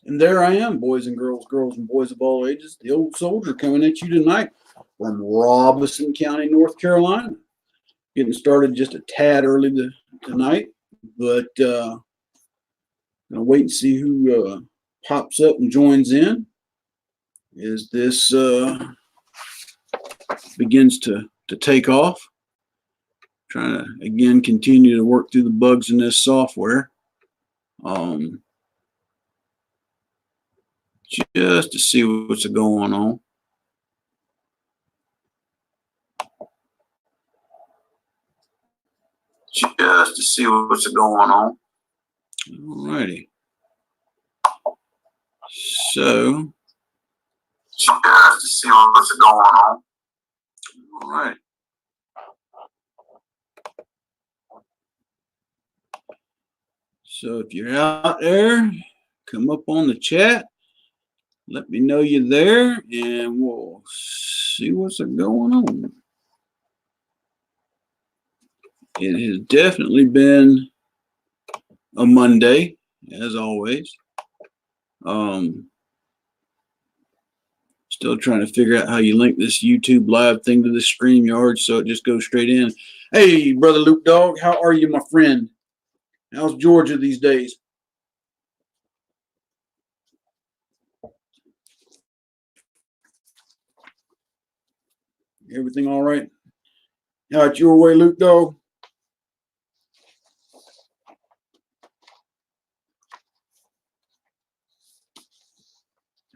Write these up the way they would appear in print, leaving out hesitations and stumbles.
And there I am, boys and girls, girls and boys of all ages, the old soldier coming at you tonight from Robeson County, North Carolina. Getting started just a tad early tonight, but gonna wait and see who pops up and joins in as this begins to take off. Trying to again continue to work through the bugs in this software. Just to see what's going on. Just to see what's going on. Alrighty. So, just to see what's going on. Alright. So if you're out there, come up on the chat. Let me know you're there, and we'll see what's going on. It has definitely been a Monday, as always. Still trying to figure out how you link this YouTube live thing to the StreamYard so it just goes straight in. Hey, Brother Luke Dog, how are you, my friend? How's Georgia these days? Everything all right? Out your way, Luke Dog?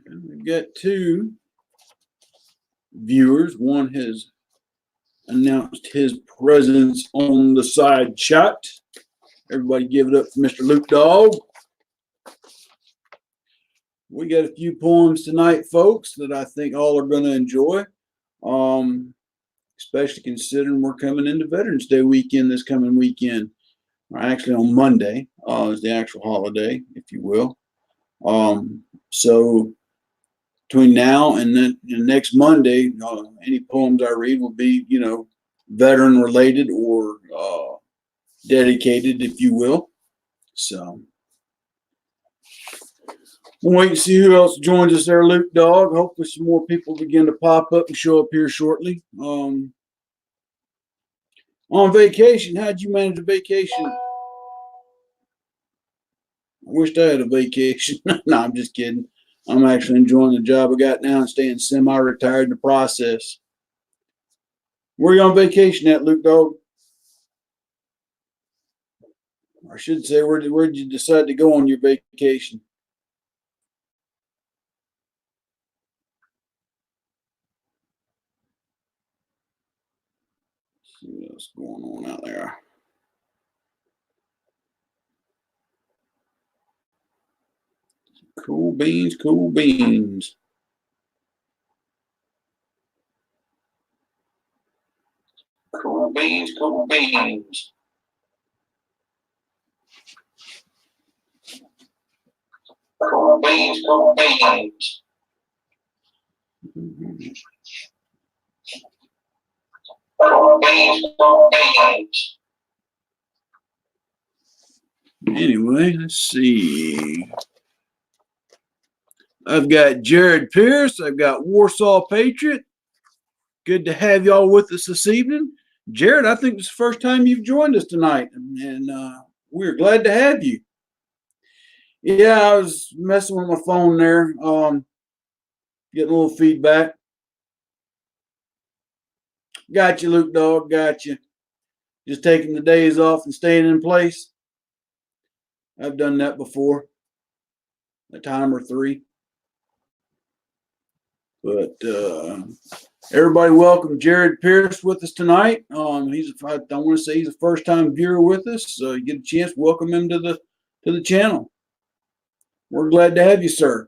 We've got two viewers. One has announced his presence on the side chat. Everybody give it up for Mr. Luke Dog. We got a few poems tonight, folks, that I think all are going to enjoy. Especially considering we're coming into Veterans Day weekend this coming weekend. Or actually on Monday is the actual holiday, if you will. So between now and then the next Monday, any poems I read will be, veteran related or dedicated, if you will. So we'll wait and see who else joins us there, Luke Dog. Hopefully some more people begin to pop up and show up here shortly. On vacation, how'd you manage a vacation? I wished I had a vacation. No, I'm just kidding. I'm actually enjoying the job I got now and staying semi-retired in the process. Where are you on vacation at, Luke Dog? I should say, where did you decide to go on your vacation? Let's see what's going on out there. Cool beans, cool beans. Cool beans, cool beans. Cool beans, cool beans. Cool beans, cool beans. Anyway, let's see. I've got Jared Pierce. I've got Warsaw Patriot. Good to have y'all with us this evening. Jared, I think it's the first time you've joined us tonight, and we're glad to have you. Yeah, I was messing with my phone there, getting a little feedback. Got you, Luke Dog, got you. Just taking the days off and staying in place. I've done that before, a time or three. But everybody, welcome Jared Pierce with us tonight. I want to say he's a first-time viewer with us, so you get a chance, welcome him to the channel. We're glad to have you, sir.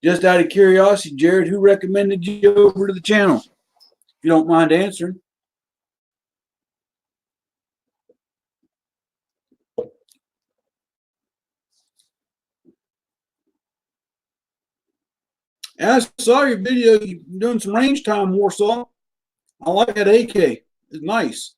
Just out of curiosity, Jared, who recommended you over to the channel? If you don't mind answering. I saw your video. You're doing some range time, Warsaw. I like that AK. It's nice.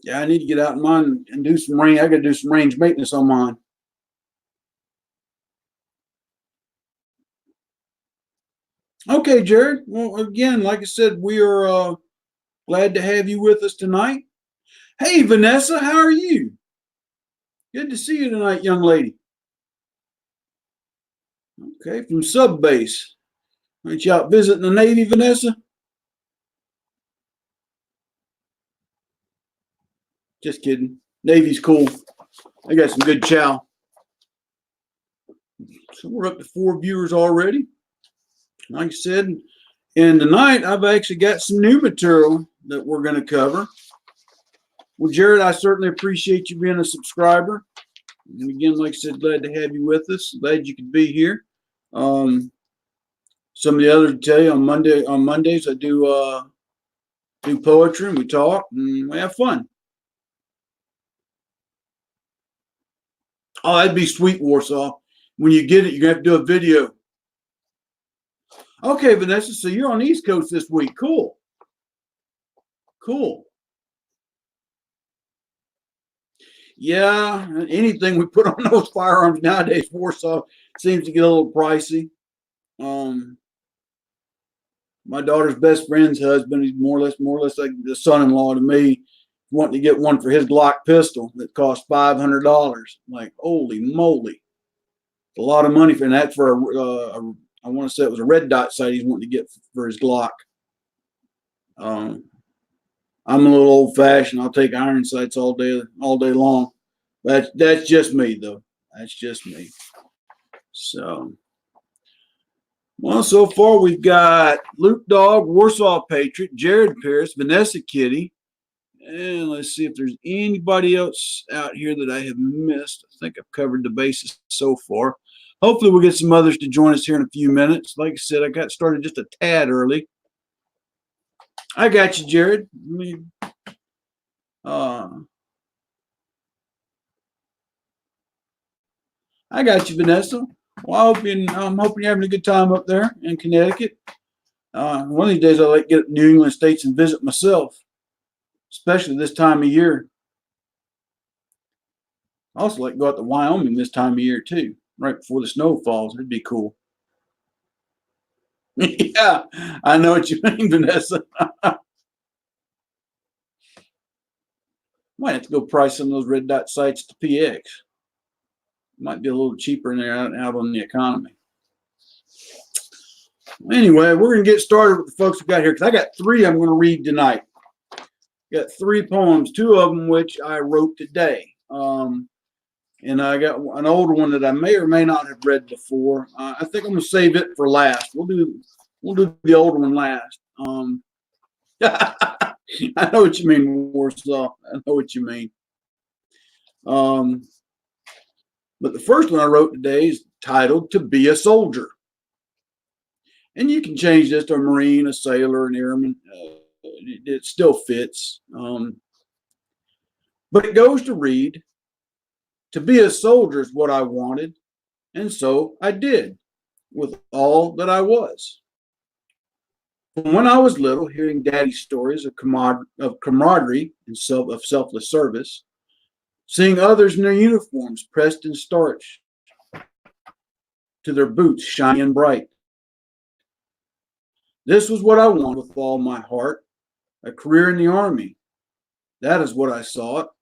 Yeah, I need to get out in mine and do some range. I got to do some range maintenance on mine. Okay, Jared. Well, again, like I said, we are glad to have you with us tonight. Hey, Vanessa, how are you? Good to see you tonight, young lady. Okay, from Sub Base. Aren't you out visiting the Navy, Vanessa? Just kidding. Navy's cool. I got some good chow. So we're up to 4 viewers already. Like I said, and tonight I've actually got some new material that we're going to cover. Well, Jared, I certainly appreciate you being a subscriber. And again, like I said, glad to have you with us. Glad you could be here. Some of the others tell you on Mondays I do poetry and we talk and we have fun. Oh, that'd be sweet, Warsaw. When you get it, you're gonna have to do a video. Okay, Vanessa, so you're on the East Coast this week. Cool. Cool. Yeah, anything we put on those firearms nowadays, Warsaw, seems to get a little pricey. My daughter's best friend's husband, he's more or less like the son-in-law to me, wanting to get one for his Glock pistol that cost $500. Like, holy moly. A lot of money for that for I want to say it was a red dot sight he's wanting to get for his Glock. I'm a little old fashioned. I'll take iron sights all day long. That's just me though. That's just me. So, well, so far we've got Luke Dog, Warsaw Patriot, Jared Pierce, Vanessa Kitty, and let's see if there's anybody else out here that I have missed. I think I've covered the bases so far. Hopefully we'll get some others to join us here in a few minutes. Like I said, I got started just a tad early. I got you, Jared. I got you, Vanessa. Well, I'm hoping you're having a good time up there in Connecticut. One of these days, I'd like to get up to New England states and visit myself, especially this time of year. I also like to go out to Wyoming this time of year too, right before the snow falls. It'd be cool. Yeah, I know what you mean, Vanessa. Might have to go price some of those red dot sights to PX. Might be a little cheaper in there out on the economy. Anyway, we're going to get started with the folks we got here because I got three I'm going to read tonight. Got three poems, two of them which I wrote today. And I got an older one that I may or may not have read before. I think I'm going to save it for last. We'll do the older one last. I know what you mean, Warsaw. I know what you mean. But the first one I wrote today is titled "To Be a Soldier." And you can change this to a Marine, a sailor, an airman. It still fits. But it goes to read, "To be a soldier is what I wanted, and so I did, with all that I was. From when I was little, hearing daddy's stories of camaraderie and selfless service, seeing others in their uniforms pressed and starched to their boots shiny and bright. This was what I wanted with all my heart, a career in the Army. That is what I sought.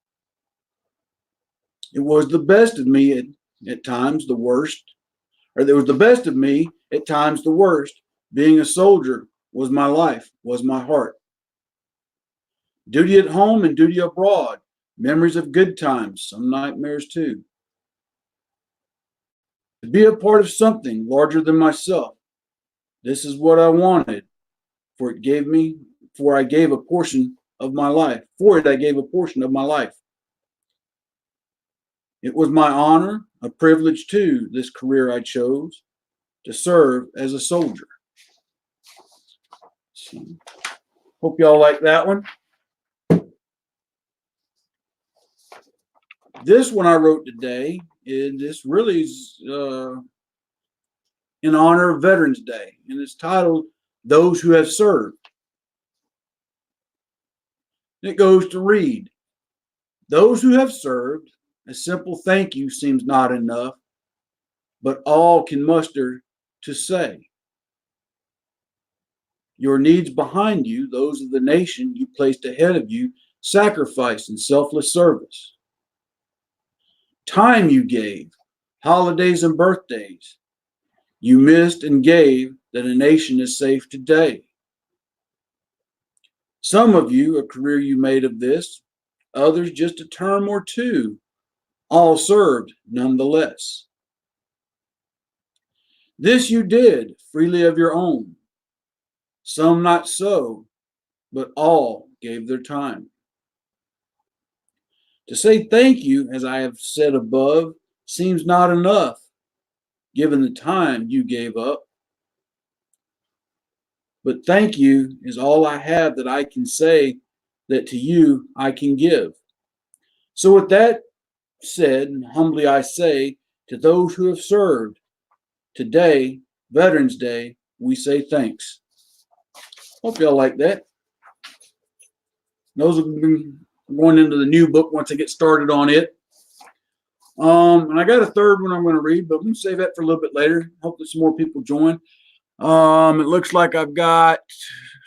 It was the best of me at times, the worst, or there was the best of me at times, the worst. Being a soldier was my life, was my heart. Duty at home and duty abroad, memories of good times, some nightmares too. To be a part of something larger than myself. This is what I wanted, for I gave a portion of my life. For it, I gave a portion of my life. It was my honor, a privilege too, this career I chose, to serve as a soldier. So, hope y'all like that one. This one I wrote today, and this really is in honor of Veterans Day, and it's titled "Those Who Have Served." It goes to read, Those who have served, a simple thank you seems not enough, but all can muster to say. Your needs behind you, those of the nation you placed ahead of you, sacrifice and selfless service. Time you gave, holidays and birthdays, you missed and gave that a nation is safe today. Some of you, a career you made of this, others just a term or two, all served nonetheless. This you did freely of your own. Some not so, but all gave their time. To say thank you, as I have said above, seems not enough, given the time you gave up. But thank you is all I have that I can say that to you I can give. So with that said, and humbly I say, to those who have served, today, Veterans Day, we say thanks. Hope y'all like that. Those will be going into the new book once I get started on it. And I got a third one I'm going to read, but I'm going to save that for a little bit later. Hope that some more people join. It looks like I've got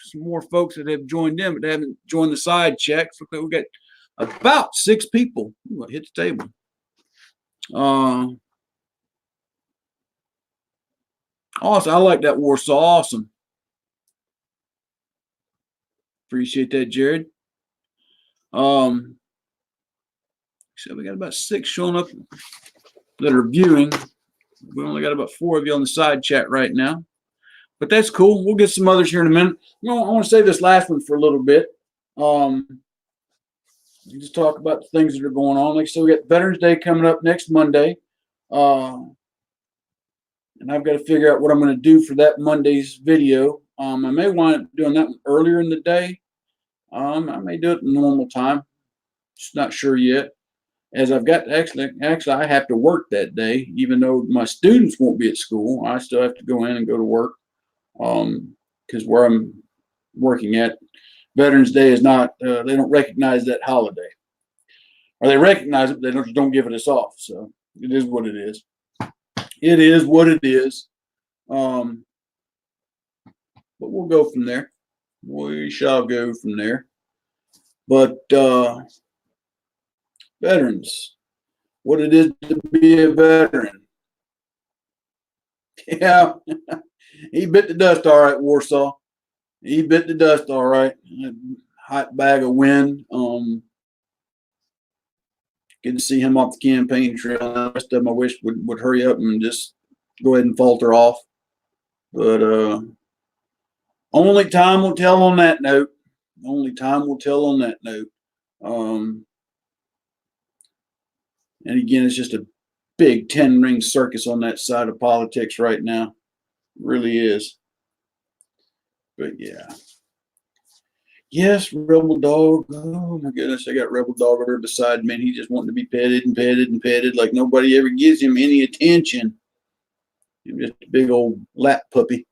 some more folks that have joined in, but they haven't joined the side checks. Look like we got about 6 people. Ooh, I hit the table. Awesome. I like that, Warsaw. Awesome. Appreciate that, Jared. So we got about 6 showing up that are viewing. We only got about 4 of you on the side chat right now, but that's cool. We'll get some others here in a minute. I want to save this last one for a little bit. Just talk about the things that are going on. Like I said, we got Veterans Day coming up next Monday. And I've got to figure out what I'm going to do for that Monday's video. I may wind up doing that earlier in the day. I may do it in normal time. Just not sure yet. As I've got actually, I have to work that day, even though my students won't be at school. I still have to go in and go to work. Because where I'm working at, Veterans Day is not. They don't recognize that holiday, or they recognize it, but they don't give it us off. So it is what it is. It is what it is. But we'll go from there. We shall go from there. But veterans, what it is to be a veteran. Yeah, he bit the dust all right, Warsaw. He bit the dust all right. Hot bag of wind. Good to see him off the campaign trail. The rest of them I wish would hurry up and just go ahead and falter off. But only time will tell on that note. Only time will tell on that note. And again, it's just a big 10-ring circus on that side of politics right now. It really is. But yeah. Yes, Rebel Dog. Oh my goodness, I got Rebel Dog over beside me. And he just wanting to be petted and petted and petted like nobody ever gives him any attention. He's just a big old lap puppy.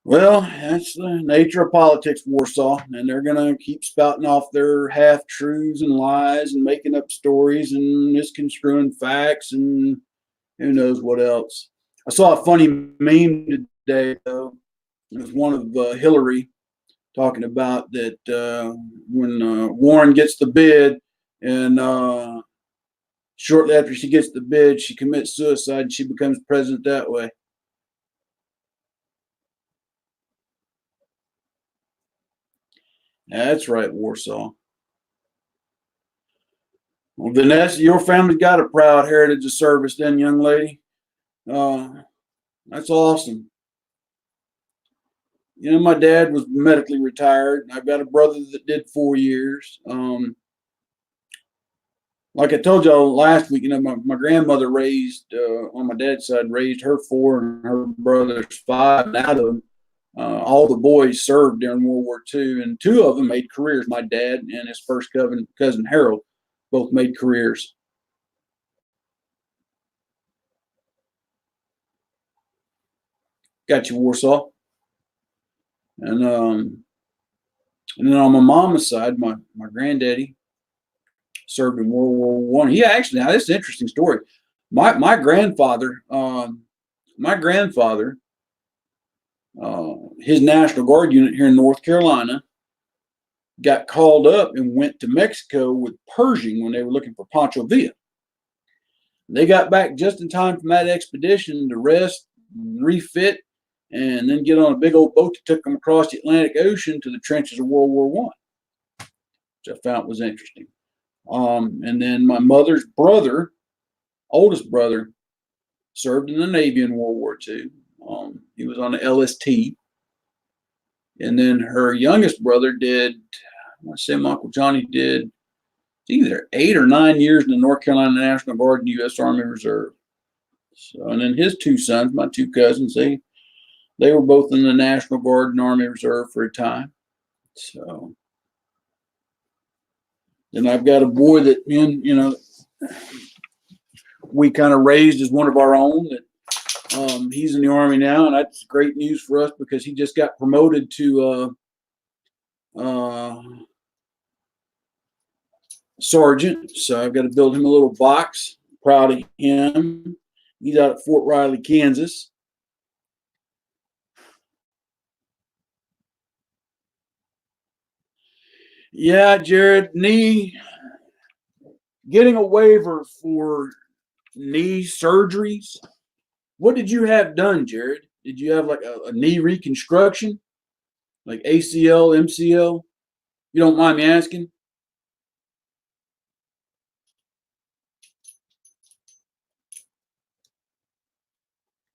Well, that's the nature of politics, Warsaw, and they're going to keep spouting off their half-truths and lies and making up stories and misconstruing facts and who knows what else. I saw a funny meme today, though. It was one of Hillary talking about that when Warren gets the bid and shortly after she gets the bid, she commits suicide and she becomes president that way. That's right, Warsaw. Well, Vanessa, your family's got a proud heritage of service, then, young lady. That's awesome. You know, my dad was medically retired. I've got a brother that did 4 years. Like I told y'all last week, you know, my grandmother raised, on my dad's side, raised her 4 and her brothers 5. And out of them, all the boys served during World War II, and 2 of them made careers. My dad and his first cousin Harold both made careers. Got you, Warsaw. And And then on my mama's side, my granddaddy served in World War One. He actually, now this is an interesting story. My grandfather, his National Guard unit here in North Carolina got called up and went to Mexico with Pershing when they were looking for Pancho Villa. They got back just in time from that expedition to rest, refit, and then get on a big old boat that took them across the Atlantic Ocean to the trenches of World War One, which I found was interesting. And then my mother's brother, oldest brother, served in the Navy in World War II. He was on the LST. And then her youngest brother did, I want to say my Uncle Johnny did either 8 or 9 years in the North Carolina National Guard and U.S. Army Reserve. So, and then his two sons, my two cousins, they were both in the National Guard and Army Reserve for a time. So, and I've got a boy that, we kind of raised as one of our own. That he's in the Army now, and that's great news for us because he just got promoted to sergeant. So I've got to build him a little box. Proud of him. He's out at Fort Riley, Kansas. Yeah, Jared, getting a waiver for knee surgeries. What did you have done, Jared? Did you have like a knee reconstruction, like ACL, MCL? You don't mind me asking?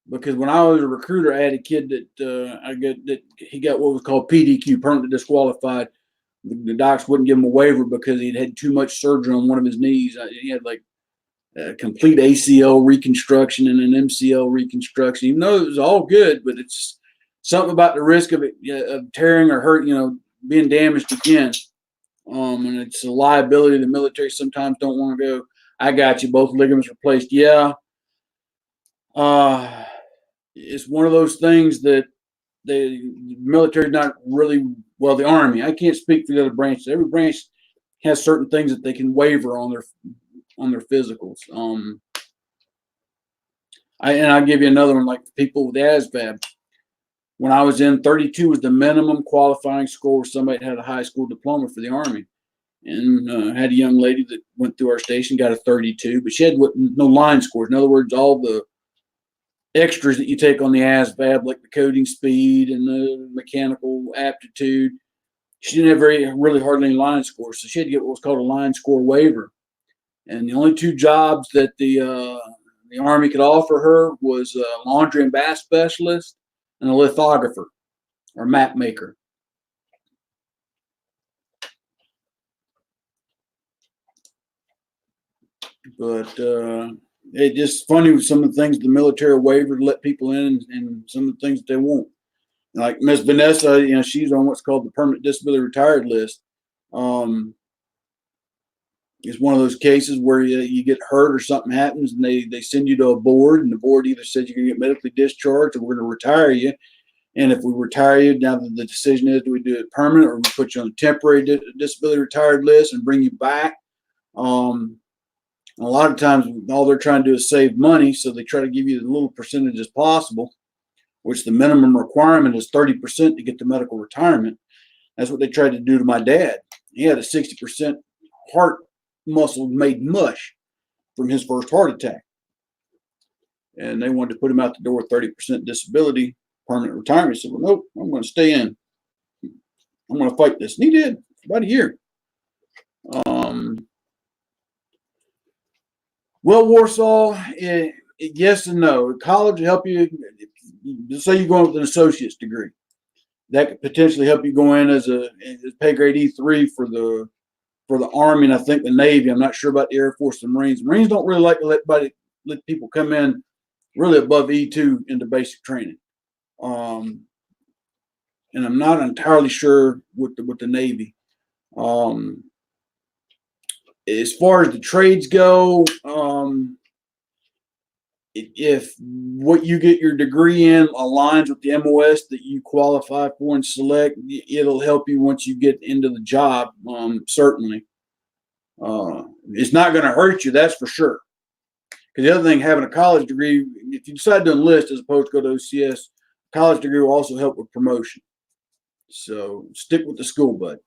Because when I was a recruiter, I had a kid that he got what was called PDQ, permanently disqualified. The docs wouldn't give him a waiver because he'd had too much surgery on one of his knees. He had like a complete ACL reconstruction and an MCL reconstruction. Even though it was all good, but it's something about the risk of it of tearing or hurt, being damaged again. And it's a liability the military sometimes don't want to go. I got you, both ligaments replaced. Yeah. It's one of those things that the military not really, well, the Army. I can't speak for the other branches. Every branch has certain things that they can waiver on their physicals. I'll give you another one, like people with ASVAB. When I was in, 32 was the minimum qualifying score for somebody that had a high school diploma for the Army. And had a young lady that went through our station, got a 32, but she had no line scores. In other words, all the extras that you take on the ASVAB, like the coding speed and the mechanical aptitude, she didn't have really hardly any line scores. So she had to get what was called a line score waiver. And the only two jobs that the Army could offer her was a laundry and bath specialist and a lithographer or map maker. But it's just funny with some of the things the military waiver to let people in and some of the things that they won't. Like Miss Vanessa, she's on what's called the permanent disability retired list. It's one of those cases where you get hurt or something happens and they send you to a board, and the board either says you're going to get medically discharged or we're going to retire you. And if we retire you, now the decision is, do we do it permanent or we put you on a temporary disability retired list and bring you back? A lot of times, all they're trying to do is save money, so they try to give you the little percentage as possible, which the minimum requirement is 30% to get the medical retirement. That's what they tried to do to my dad. He had a 60% heart muscle made mush from his first heart attack. And they wanted to put him out the door with 30% disability, permanent retirement. He said, well, nope, I'm going to stay in. I'm going to fight this. And he did for about a year. Well, Warsaw, yes and no. College will help you. Say you're going with an associate's degree. That could potentially help you go in as a pay grade E3 for the Army and I think the Navy. I'm not sure about the Air Force and Marines. Marines don't really like to let people come in really above E2 into basic training. And I'm not entirely sure with the Navy. As far as the trades go, if what you get your degree in aligns with the MOS that you qualify for and select, it'll help you once you get into the job. Certainly, it's not going to hurt you. That's for sure. Because the other thing, having a college degree, if you decide to enlist as opposed to go to OCS, college degree will also help with promotion. So stick with the school, bud.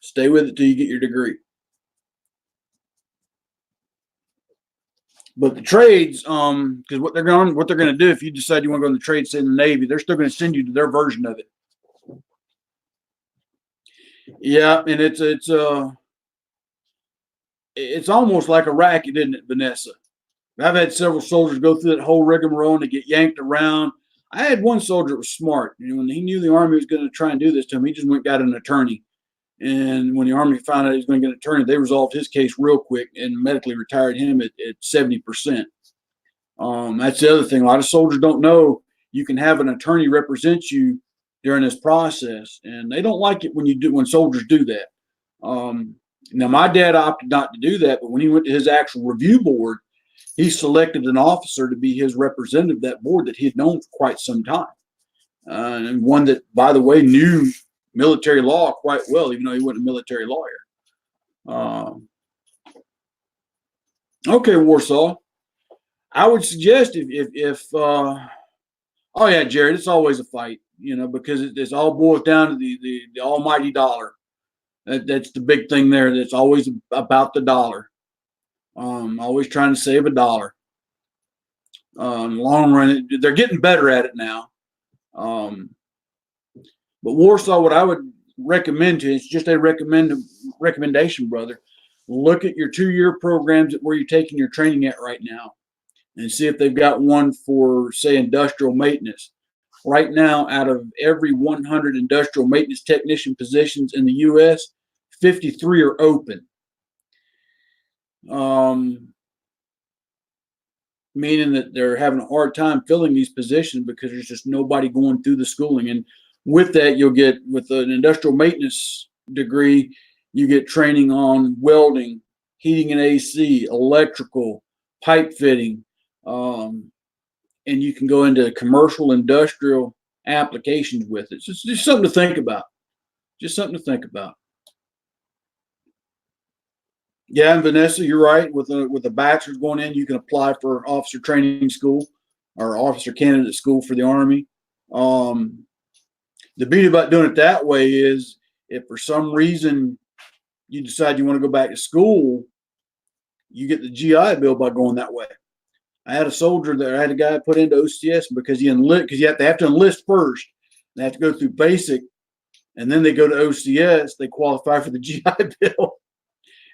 Stay with it till you get your degree. But the trades, because what they're going to do if you decide you want to go in the trades, say in the Navy, they're still going to send you to their version of it. Yeah, and it's almost like a racket, isn't it, Vanessa? I've had several soldiers go through that whole rigmarole and to get yanked around. I had one soldier that was smart. When he knew the Army was going to try and do this to him, he just went and got an attorney. And when the Army found out he was going to get an attorney, they resolved his case real quick and medically retired him at 70%. That's the other thing. A lot of soldiers don't know you can have an attorney represent you during this process, and they don't like it when soldiers do that. Now, my dad opted not to do that, but when he went to his actual review board, he selected an officer to be his representative of that board that he had known for quite some time, and one that, by the way, knew military law quite well, even though he wasn't a military lawyer. Okay, Warsaw. I would suggest if oh yeah, Jared, it's always a fight, because it's all boils down to the almighty dollar. That's the big thing there. That's always about the dollar. Always trying to save a dollar. In the long run, they're getting better at it now. But Warsaw, what I would recommend to you, it's just a recommendation, brother. Look at your 2-year programs at where you're taking your training at right now, and see if they've got one for, say, industrial maintenance. Right now, out of every 100 industrial maintenance technician positions in the U.S., 53 are open. Meaning that they're having a hard time filling these positions because there's just nobody going through the schooling. And with that, you'll get, with an industrial maintenance degree, you get training on welding, heating and AC, electrical, pipe fitting, and you can go into commercial industrial applications with it. So it's just something to think about. Just something to think about. Yeah, and Vanessa, you're right. With a bachelor's going in, you can apply for officer training school or officer candidate school for the Army. The beauty about doing it that way is, if for some reason you decide you want to go back to school, you get the GI Bill by going that way. I had a soldier there. I had a guy put into OCS because you have to enlist first. They have to go through basic, and then they go to OCS. They qualify for the GI Bill.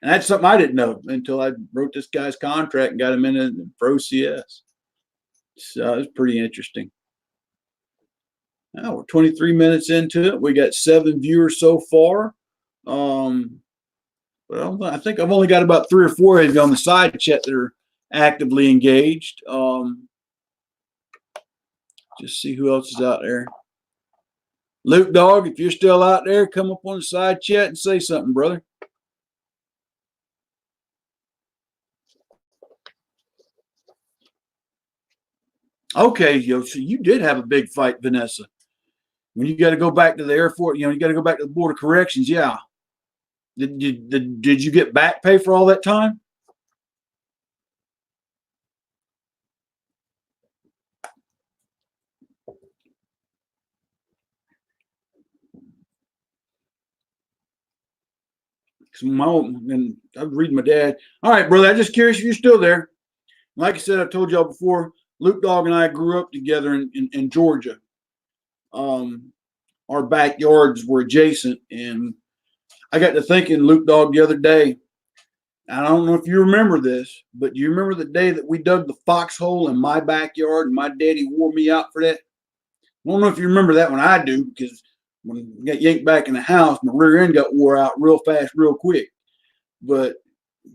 And that's something I didn't know until I wrote this guy's contract and got him in for OCS. So it was pretty interesting. Now we're 23 minutes into it. We got 7 viewers so far. But I think I've only got about 3 or 4 of you on the side chat that are actively engaged. Just see who else is out there. Luke Dog, if you're still out there, come up on the side chat and say something, brother. Okay, so you did have a big fight, Vanessa. When you got to go back to the Air Force, you got to go back to the Board of Corrections. Yeah. Did you get back pay for all that time? And I was reading my dad. All right, brother. I'm just curious if you're still there. Like I said, I told y'all before, Luke Dog and I grew up together in Georgia. Our backyards were adjacent, and I got to thinking, Luke Dog, the other day. I don't know if you remember this, but do you remember the day that we dug the foxhole in my backyard and my daddy wore me out for that? I don't know if you remember that one. I do, because when I got yanked back in the house, my rear end got wore out real fast, real quick. But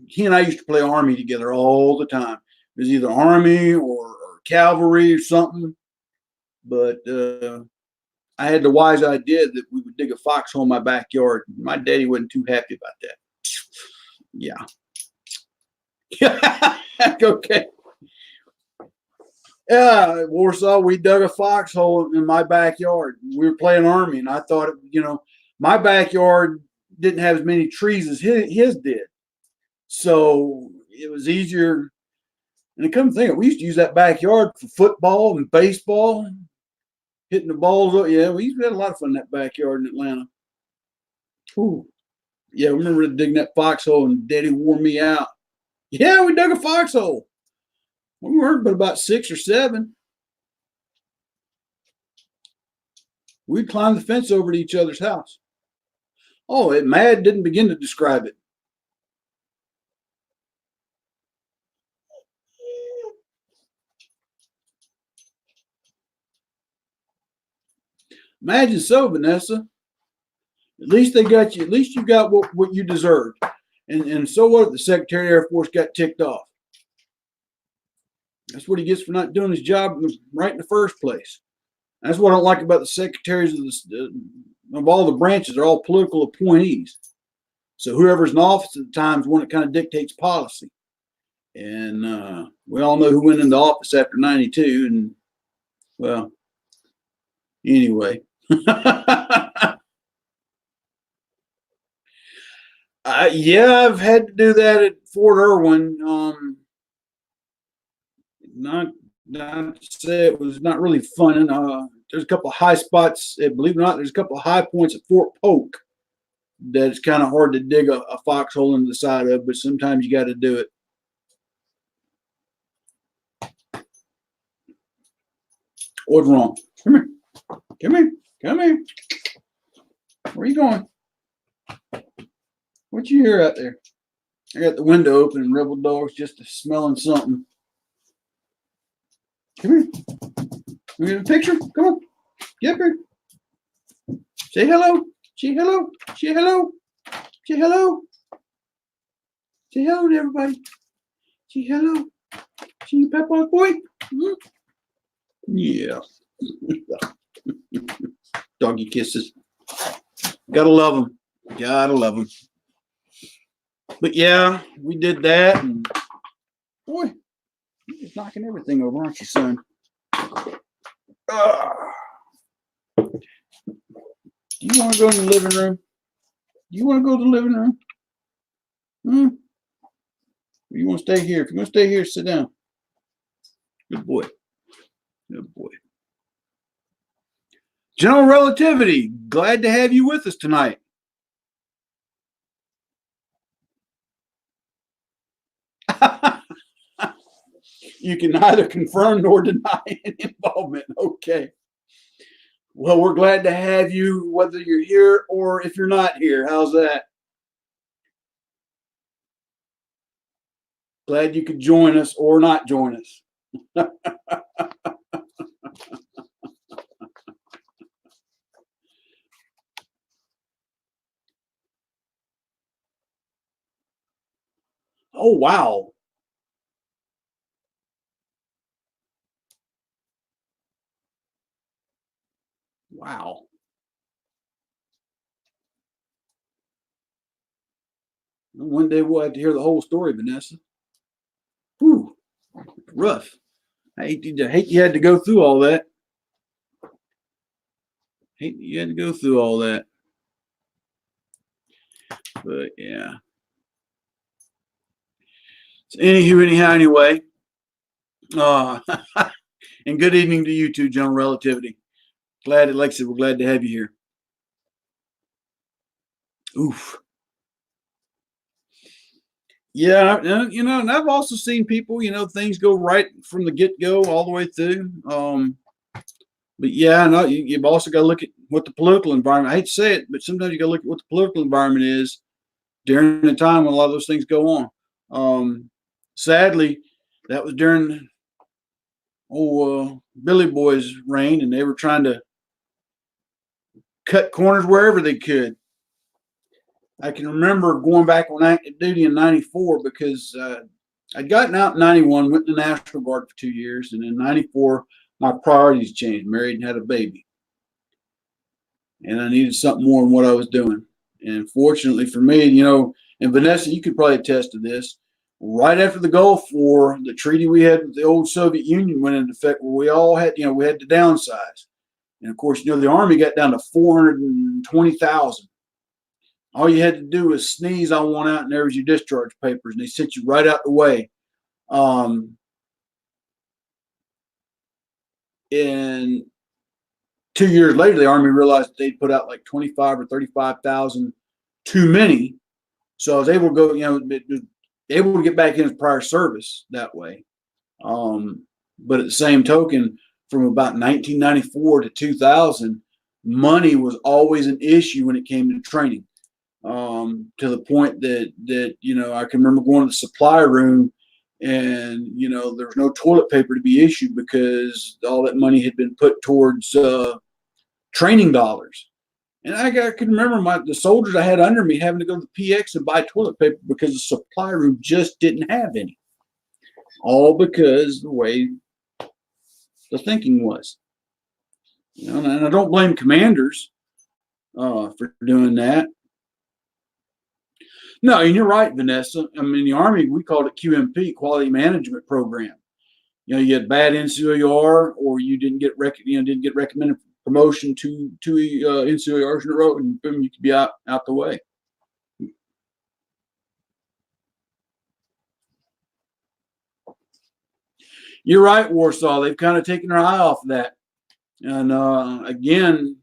he and I used to play Army together all the time. It was either Army or cavalry or something. But I had the wise idea that we would dig a foxhole in my backyard. My daddy wasn't too happy about that. Yeah. Okay. Yeah, Warsaw, we dug a foxhole in my backyard. We were playing Army, and I thought, my backyard didn't have as many trees as his did. So it was easier. And to come to think of it, we used to use that backyard for football and baseball, hitting the balls up. Yeah, we used to have a lot of fun in that backyard in Atlanta. Ooh. Yeah, I remember digging that foxhole and Daddy wore me out. Yeah, we dug a foxhole. We weren't but about 6 or 7. We'd climb the fence over to each other's house. Oh, it mad didn't begin to describe it. Imagine so, Vanessa. At least they got you. At least you got what you deserved. And so what if the Secretary of the Air Force got ticked off? That's what he gets for not doing his job right in the first place. That's what I don't like about the secretaries of all the branches. They're all political appointees. So whoever's in office at the time is one that kind of dictates policy. And we all know who went into office after 92. And, well, anyway. Yeah, I've had to do that at Fort Irwin. Not to say it was not really fun. There's a couple of high spots. Believe it or not, there's a couple of high points at Fort Polk that it's kind of hard to dig a foxhole into the side of, but sometimes you got to do it. What's wrong? Come here. Come here. Come here. Where are you going? What you hear out there? I got the window open and Rebel Dog's just smelling something. Come here. We get a picture? Come on. Get up here. Say hello. Say hello. Say hello. Say hello. Say hello to everybody. Say hello. See you, Peppa boy? Mm-hmm. Yeah. Doggy kisses. Gotta love them. Gotta love them. But yeah, we did that, and boy, you're just knocking everything over, aren't you, son? Do you want to go in the living room? Do you want to go to the living room? Hmm? Or you want to stay here? If you want to stay here, sit down. Good boy. Good boy. General Relativity, glad to have you with us tonight. You can neither confirm nor deny any involvement. Okay. Well, we're glad to have you, whether you're here or if you're not here. How's that? Glad you could join us or not join us. Oh, wow. Wow. One day we'll have to hear the whole story, Vanessa. Whew. Rough. I hate you had to go through all that. Hate you had to go through all that. But yeah. So anyhow, anyway. And good evening to you too, General Relativity. Glad, like I said, we're glad to have you here. Oof. Yeah, and I've also seen people, things go right from the get-go all the way through. But yeah, no, you've also got to look at what the political environment. I hate to say it, but sometimes you got to look at what the political environment is during the time when a lot of those things go on. Sadly, that was during Billy Boy's reign, and they were trying to cut corners wherever they could. I can remember going back on active duty in '94 because I'd gotten out in '91, went to the National Guard for 2 years, and in '94 my priorities changed. Married and had a baby, and I needed something more than what I was doing. And fortunately for me, and Vanessa, you could probably attest to this. right after the Gulf War, the treaty we had with the old Soviet Union went into effect, where we all had, we had to downsize. And of course, the Army got down to 420,000. All you had to do was sneeze on one out, and there was your discharge papers, and they sent you right out the way. And 2 years later, the Army realized they'd put out like 25 or 35,000 too many. So I was able to go, able to get back in his prior service that way. But at the same token, from about 1994 to 2000, money was always an issue when it came to training. To the point that I can remember going to the supply room, and there was no toilet paper to be issued because all that money had been put towards training dollars. And I could remember the soldiers I had under me having to go to the PX and buy toilet paper because the supply room just didn't have any. All because the way the thinking was. And I don't blame commanders for doing that. No, and you're right, Vanessa. I mean, the Army, we called it QMP, Quality Management Program. You had bad NCOR, or you didn't get recommended promotion to NCOR in a row, and boom, you could be out the way. You're right, Warsaw. They've kind of taken their eye off of that, and again,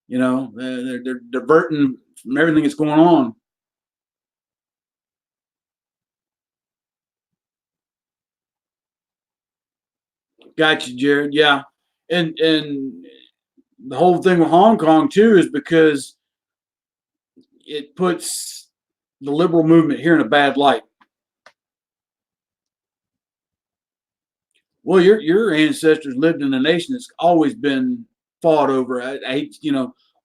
they're diverting from everything that's going on. Gotcha, Jared. Yeah, and the whole thing with Hong Kong too is because it puts the liberal movement here in a bad light. Well, your ancestors lived in a nation that's always been fought over.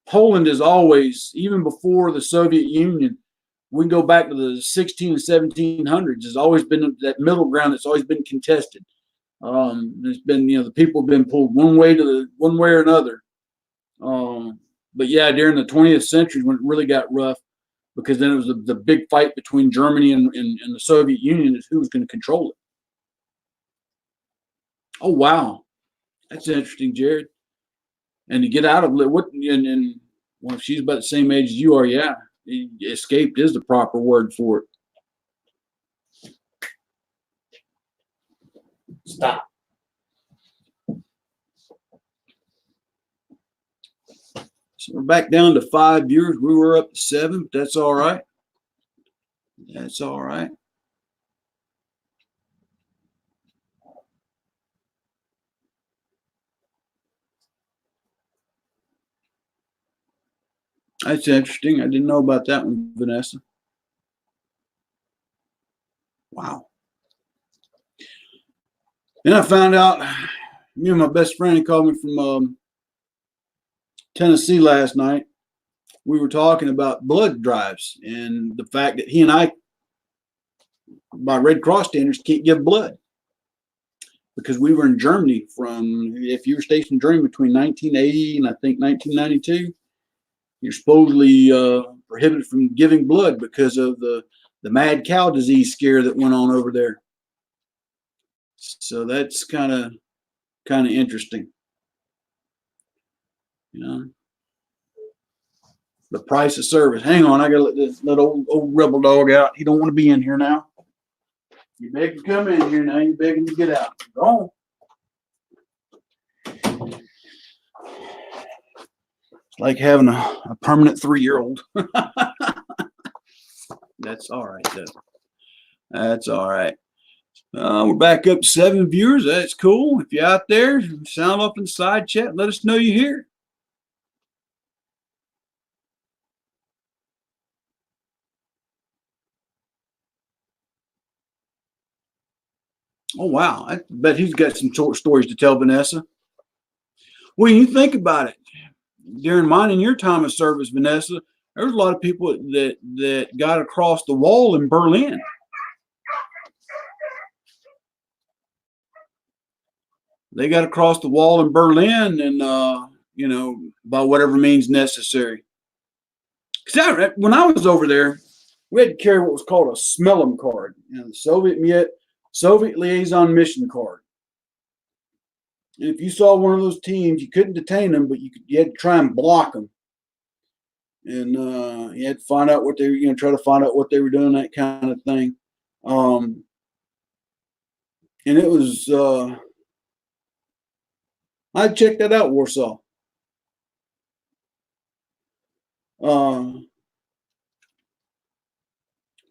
Poland is always, even before the Soviet Union, we can go back to the 16 and 1700s. There's always been that middle ground that's always been contested. There's been, the people have been pulled one way or another. But yeah, during the 20th century, when it really got rough, because then it was the big fight between Germany and the Soviet Union is who was going to control it. Oh wow, that's interesting, Jared. And to get out of what and well, if she's about the same age as you are, yeah, escaped is the proper word for it. Stop. So we're back down to 5 viewers. We were up to 7, but that's all right. That's all right. That's interesting. I didn't know about that one, Vanessa. Wow. Then I found out, me and my best friend called me from Tennessee last night. We were talking about blood drives and the fact that he and I, by Red Cross standards, can't give blood. Because we were in Germany if you were stationed in Germany between 1980 and I think 1992, you're supposedly prohibited from giving blood because of the mad cow disease scare that went on over there. So that's kind of interesting. The price of service. Hang on, I gotta let old rebel dog out. He don't want to be in here now. You begging to come in here now. You begging to get out. Go on. It's like having a permanent 3-year-old. That's all right, though. That's all right. We're back up to 7 viewers. That's cool. If you're out there, sound off in the side chat. Let us know you're here. Oh, wow. I bet he's got some short stories to tell, Vanessa. Well, you think about it. During mine and your time of service, Vanessa, there was a lot of people that got across the wall in Berlin. They got across the wall in Berlin and, by whatever means necessary. Because when I was over there, we had to carry what was called a smell 'em card, and the Soviet liaison mission card. And if you saw one of those teams, you couldn't detain them, but you had to try and block them, and you had to find out what they were, try to find out what they were doing, that kind of thing. And it was I checked that out, Warsaw.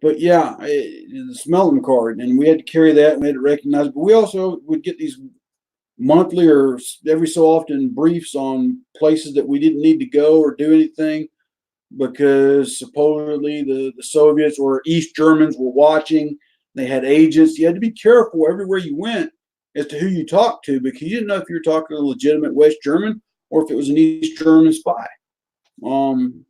But yeah, the smell 'em card, and we had to carry that, and we had to recognize. But we also would get these monthly or every so often briefs on places that we didn't need to go or do anything because supposedly the Soviets or East Germans were watching. They had agents. You had to be careful everywhere you went as to who you talked to because you didn't know if you were talking to a legitimate West German or if it was an East German spy. And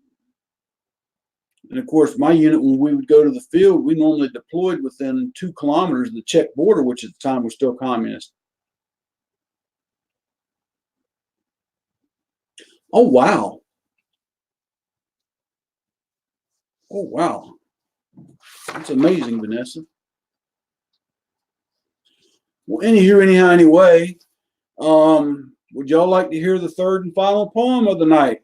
of course, my unit, when we would go to the field, we normally deployed within 2 kilometers of the Czech border, which at the time was still communist. Oh, wow. Oh, wow. That's amazing, Vanessa. Well, anyhow, anyway, would y'all like to hear the third and final poem of the night?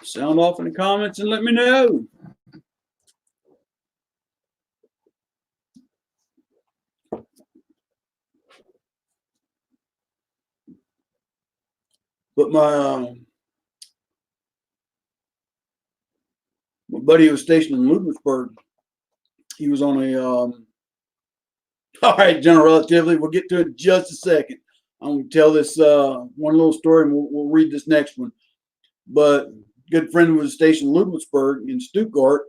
Sound off in the comments and let me know. But my buddy who was stationed in Ludwigsburg, he was on a all right, General Relatively, we'll get to it in just a second. I'm going to tell this one little story, and we'll read this next one. But good friend was stationed in Ludwigsburg in Stuttgart,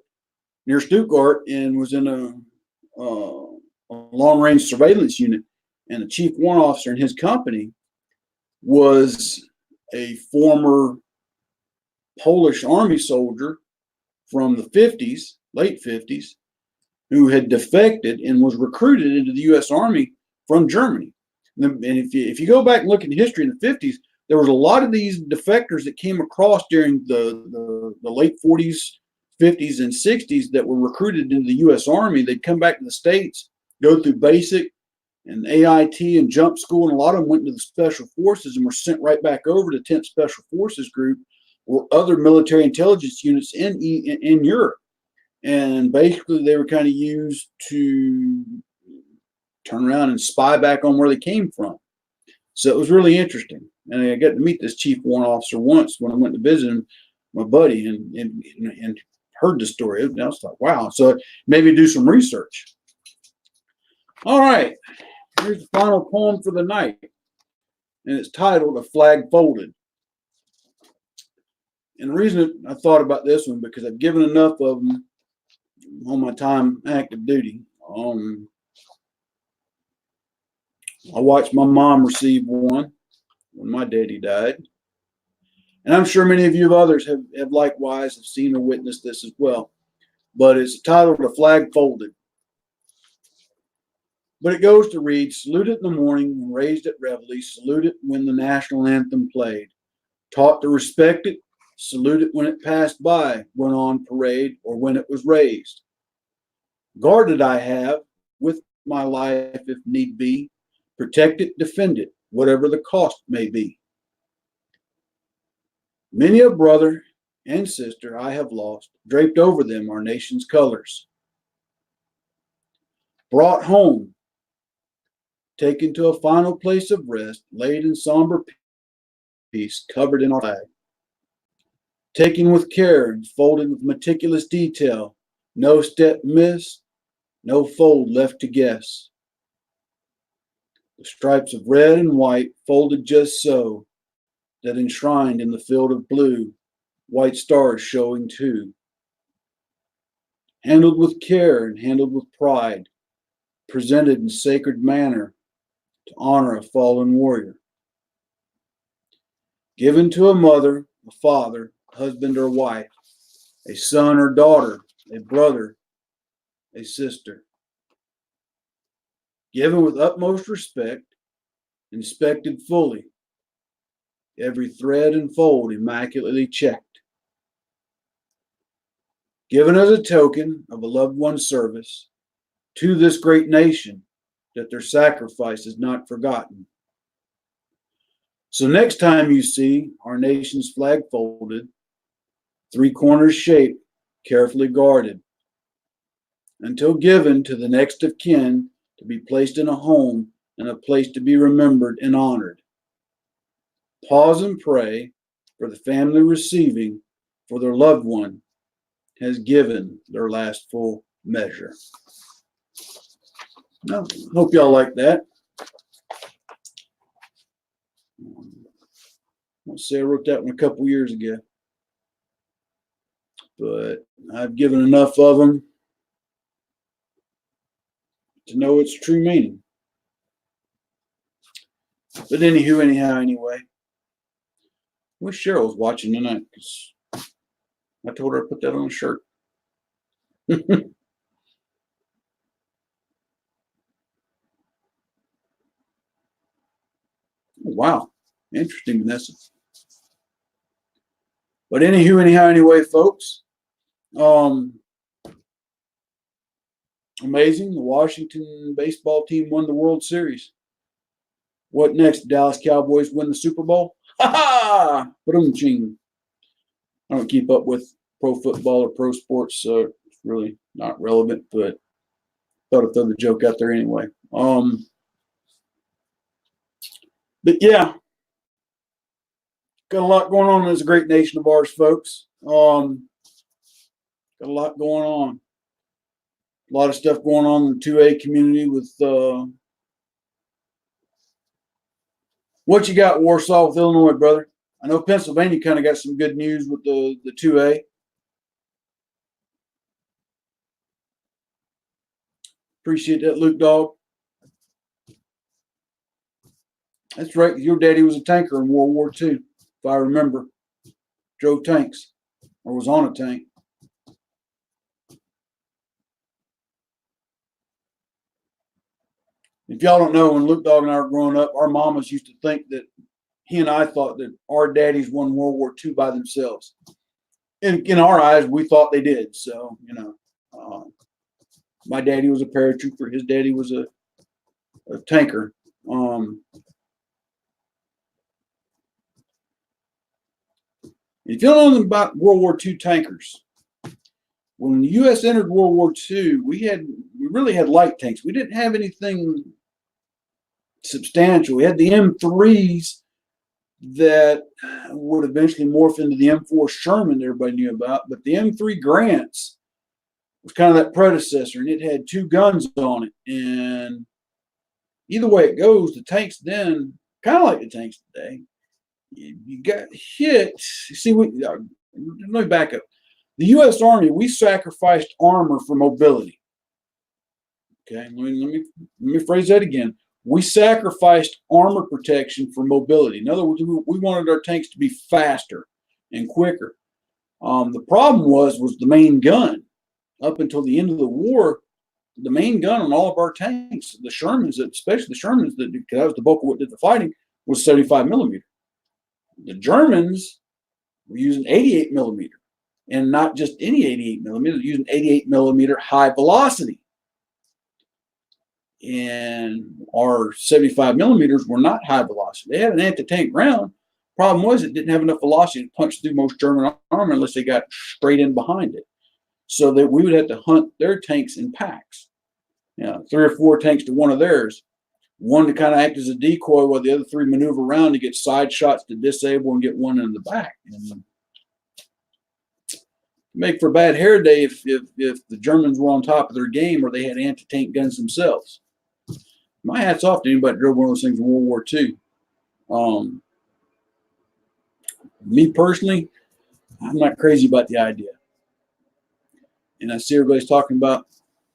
near Stuttgart, and was in a long-range surveillance unit. And the chief warrant officer in his company was a former Polish army soldier from the 50s, late 50s, who had defected and was recruited into the U.S. Army from Germany. And if you go back and look in history in the 50s, there was a lot of these defectors that came across during the late 40s, 50s, and 60s that were recruited into the U.S. Army. They'd come back to the States, go through basic and AIT and jump school, and a lot of them went into the Special Forces and were sent right back over to 10th Special Forces Group or other military intelligence units in Europe. And basically, they were kind of used to turn around and spy back on where they came from. So it was really interesting. And I got to meet this chief warrant officer once when I went to visit him, my buddy, and heard the story. And I was like, wow. So maybe do some research. All right. Here's the final poem for the night. And it's titled A Flag Folded. And the reason I thought about this one, because I've given enough of them on my time active duty. I watched my mom receive one when my daddy died. And I'm sure many of you others have likewise have seen or witnessed this as well. But it's titled A Flag Folded. But it goes to read, salute it in the morning when raised at reveille, salute it when the national anthem played. Taught to respect it, salute it when it passed by, went on parade, or when it was raised. Guarded I have, with my life if need be, protect it, defend it, whatever the cost may be. Many a brother and sister I have lost, draped over them our nation's colors. Brought home, taken to a final place of rest, laid in somber peace, covered in our flag. Taken with care and folded with meticulous detail, no step missed, no fold left to guess. The stripes of red and white folded just so that enshrined in the field of blue, white stars showing too. Handled with care and handled with pride, presented in sacred manner to honor a fallen warrior. Given to a mother, a father, husband or wife, a son or daughter, a brother, a sister. Given with utmost respect, inspected fully, every thread and fold immaculately checked. given as a token of a loved one's service to this great nation, that their sacrifice is not forgotten. So next time you see our nation's flag folded, three corners shaped, carefully guarded, until given to the next of kin to be placed in a home and a place to be remembered and honored, pause and pray for the family receiving, for their loved one has given their last full measure. Now, hope y'all like that. Let's say I wrote that one a couple years ago, but I've given enough of them to know its true meaning. But anywho, anyhow, anyway, wish Cheryl was watching tonight, because I told her to put that on a shirt. Wow, interesting message. But anywho, anyhow, anyway, folks, amazing. The Washington baseball team won the World Series. What next? Dallas Cowboys win the Super Bowl? Ha ha! Ba-dum-ching. I don't keep up with pro football or pro sports, so it's really not relevant, but thought I'd throw the joke out there anyway. But yeah, got a lot going on in this great nation of ours, folks. Got a lot going on. A lot of stuff going on in the 2A community with what you got, Warsaw, with Illinois, brother. I know Pennsylvania kind of got some good news with the 2A. Appreciate that, Luke Dog. That's right. Your daddy was a tanker in World War II, if I remember. Drove tanks, or was on a tank. If y'all don't know, when Luke Dog and I were growing up, our mamas used to think that he and I thought that our daddies won World War II by themselves. In our eyes, we thought they did. So, my daddy was a paratrooper. His daddy was a tanker. If you don't know about World War II tankers, when the U.S. entered World War II, we really had light tanks. We didn't have anything substantial. We had the M3s that would eventually morph into the M4 Sherman that everybody knew about, but the M3 Grants was kind of that predecessor, and it had two guns on it. And either way it goes, the tanks then, kind of like the tanks today, you got hit. See, let me back up. The U.S. Army, we sacrificed armor for mobility. Okay, let me phrase that again. We sacrificed armor protection for mobility. In other words, we wanted our tanks to be faster and quicker. The problem was the main gun. Up until the end of the war, the main gun on all of our tanks, the Shermans, especially the Shermans, that was the bulk of what did the fighting, was 75 millimeter. The Germans were using 88 millimeter, and not just any 88 millimeter, they're using 88 millimeter high velocity. And our 75 millimeters were not high velocity. They had an anti-tank round. Problem was it didn't have enough velocity to punch through most German armor unless they got straight in behind it. So that we would have to hunt their tanks in packs. 3 or 4 tanks to one of theirs. One to kind of act as a decoy while the other 3 maneuver around to get side shots to disable and get one in the back. And make for a bad hair day if the Germans were on top of their game or they had anti-tank guns themselves. My hat's off to anybody that drove one of those things in World War II. Me personally, I'm not crazy about the idea. And I see everybody's talking about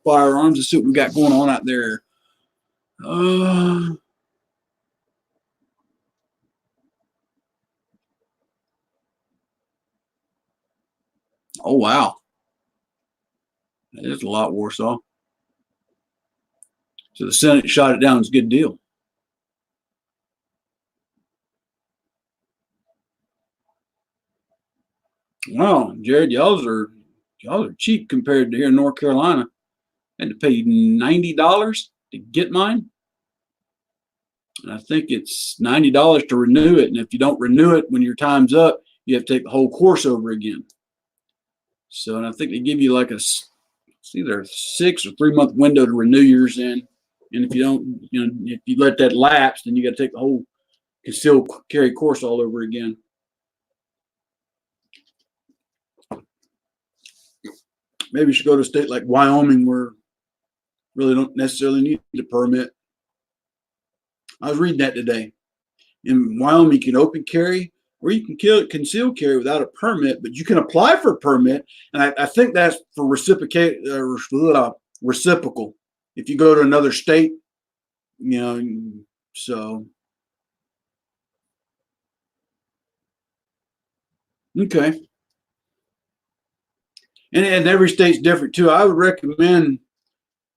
firearms. Let's see what we got going on out there. Oh, wow. That is a lot, Warsaw. So the Senate shot it down. It's a good deal. Wow, Jared, y'all are Y'all are cheap compared to here in North Carolina. I had to pay $90 to get mine. And I think it's $90 to renew it. And if you don't renew it when your time's up, you have to take the whole course over again. So, and I think they give you like it's either a 6 or 3 month window to renew yours in. And if you don't, if you let that lapse, then you got to take the whole concealed carry course all over again. Maybe you should go to a state like Wyoming where really don't necessarily need a permit. I was reading that today. In Wyoming, you can open carry or you can conceal carry without a permit, but you can apply for a permit. And I think that's for reciprocal. If you go to another state, so. Okay. And every state's different too. I would recommend,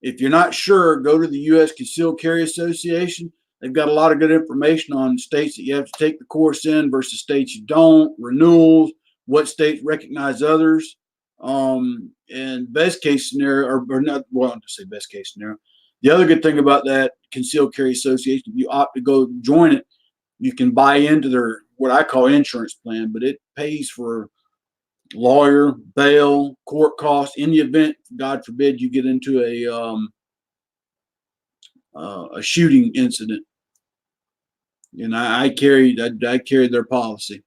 if you're not sure, go to the U.S. Concealed Carry Association. They've got a lot of good information on states that you have to take the course in versus states you don't, renewals, what states recognize others. And best case scenario, or not, well, I'll just say best case scenario. The other good thing about that Concealed Carry Association, if you opt to go join it, you can buy into their, what I call insurance plan, but it pays for lawyer, bail, court costs in the event, God forbid, you get into a shooting incident. And I carried their policy.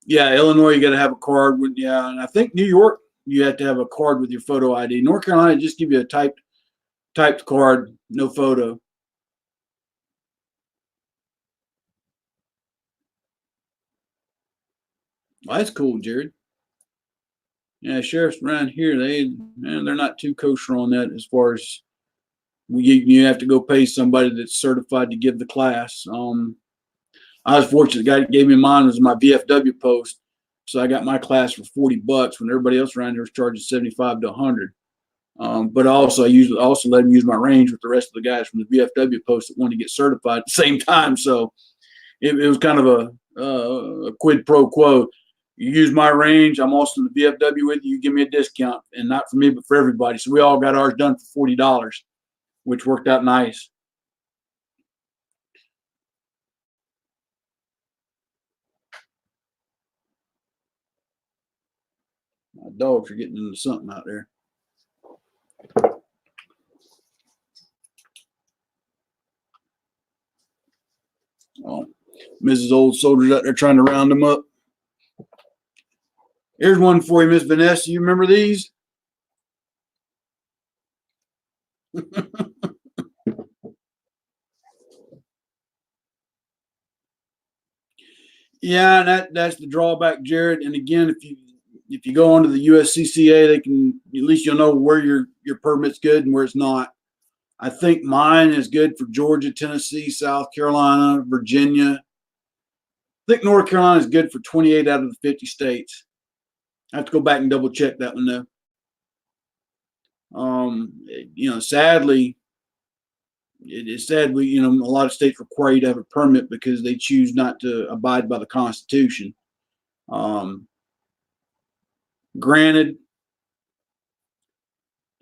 Yeah, Illinois, you got to have a card with, yeah, and I think New York, you have to have a card with your photo ID. North Carolina, just give you a typed card, no photo. Well, that's cool, Jared. Yeah, sheriffs around here, they're not too kosher on that as far as you have to go pay somebody that's certified to give the class. I was fortunate. The guy that gave me mine was my VFW post, so I got my class for $40 when everybody else around here was charging 75 to 100. But also, I also let him use my range with the rest of the guys from the VFW post that wanted to get certified at the same time. So it was kind of a quid pro quo. You use my range, I'm also in the VFW with you. You give me a discount, and not for me, but for everybody. So we all got ours done for $40, which worked out nice. My dogs are getting into something out there. Oh, Mrs. Old Soldier's out there trying to round them up. Here's one for you, Miss Vanessa. You remember these? Yeah, and that's the drawback, Jared. And again, if you go onto the USCCA, they can, at least you'll know where your permit's good and where it's not. I think mine is good for Georgia, Tennessee, South Carolina, Virginia. I think North Carolina is good for 28 out of the 50 states. I have to go back and double check that one though. Sadly, it is sad a lot of states require you to have a permit because they choose not to abide by the Constitution. Granted,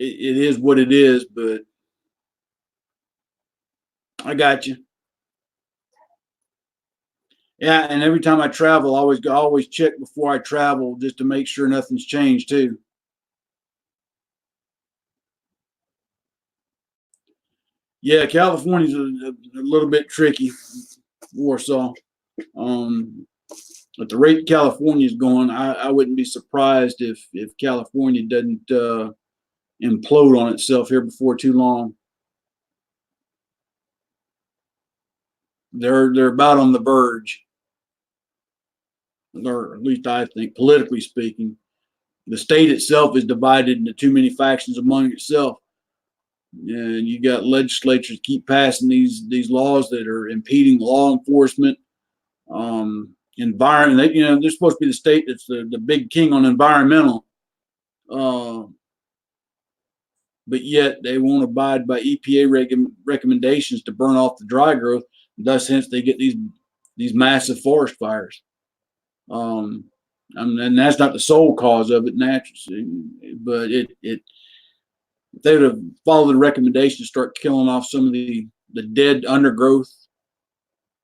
it is what it is, but I got you. Yeah, and every time I travel, I always check before I travel just to make sure nothing's changed too. Yeah, California's a little bit tricky, Warsaw. At the rate California is going, I wouldn't be surprised if California doesn't implode on itself here before too long. They're about on the verge, or at least I think, politically speaking. The state itself is divided into too many factions among itself, and you got legislatures keep passing these laws that are impeding law enforcement. Environment, they're supposed to be the state that's the big king on environmental, but yet they won't abide by EPA recommendations to burn off the dry growth. Thus, hence they get these massive forest fires. And that's not the sole cause of it, naturally, but if they would have followed the recommendation to start killing off some of the dead undergrowth,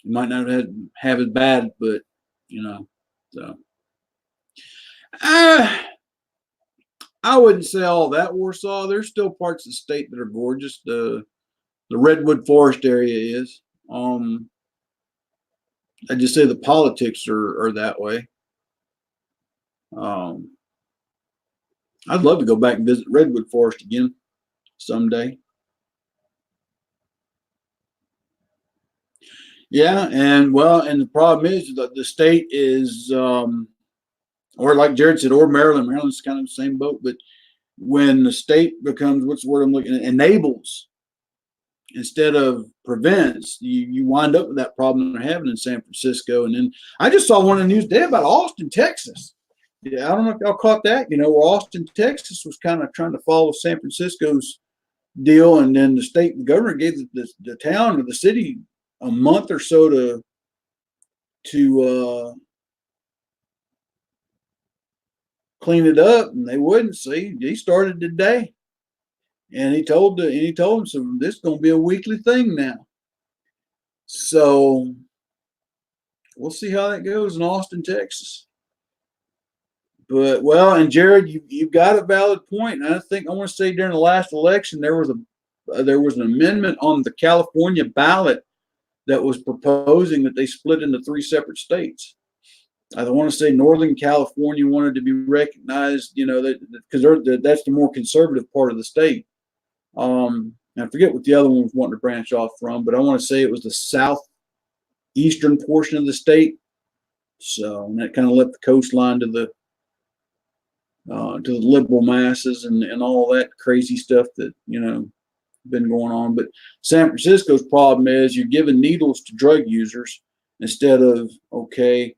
you might not have as bad, but so uh, I wouldn't say all that Warsaw. There's still parts of the state that are gorgeous. The redwood forest area is. I just say the politics are that way. Um, I'd love to go back and visit redwood forest again someday. Yeah, and the problem is that the state is, or like Jared said, or Maryland. Maryland's kind of the same boat, but when the state becomes, what's the word I'm looking at, enables instead of prevents, you wind up with that problem they're having in San Francisco. And then I just saw one in the news today about Austin, Texas. Yeah, I don't know if y'all caught that. Where Austin, Texas was kind of trying to follow San Francisco's deal, and then the state governor gave the town or the city a month or so to clean it up, and they wouldn't. See, he started today, and he told them, so this is going to be a weekly thing now. So we'll see how that goes in Austin, Texas. But and Jared, you've got a valid point. And I want to say during the last election there was an amendment on the California ballot that was proposing that they split into 3 separate states. I want to say Northern California wanted to be recognized, because that's the more conservative part of the state. I forget what the other one was wanting to branch off from, but I want to say it was the southeastern portion of the state. So, and that kind of left the coastline to the liberal masses and all that crazy stuff that been going on. But San Francisco's problem is you're giving needles to drug users instead of, okay,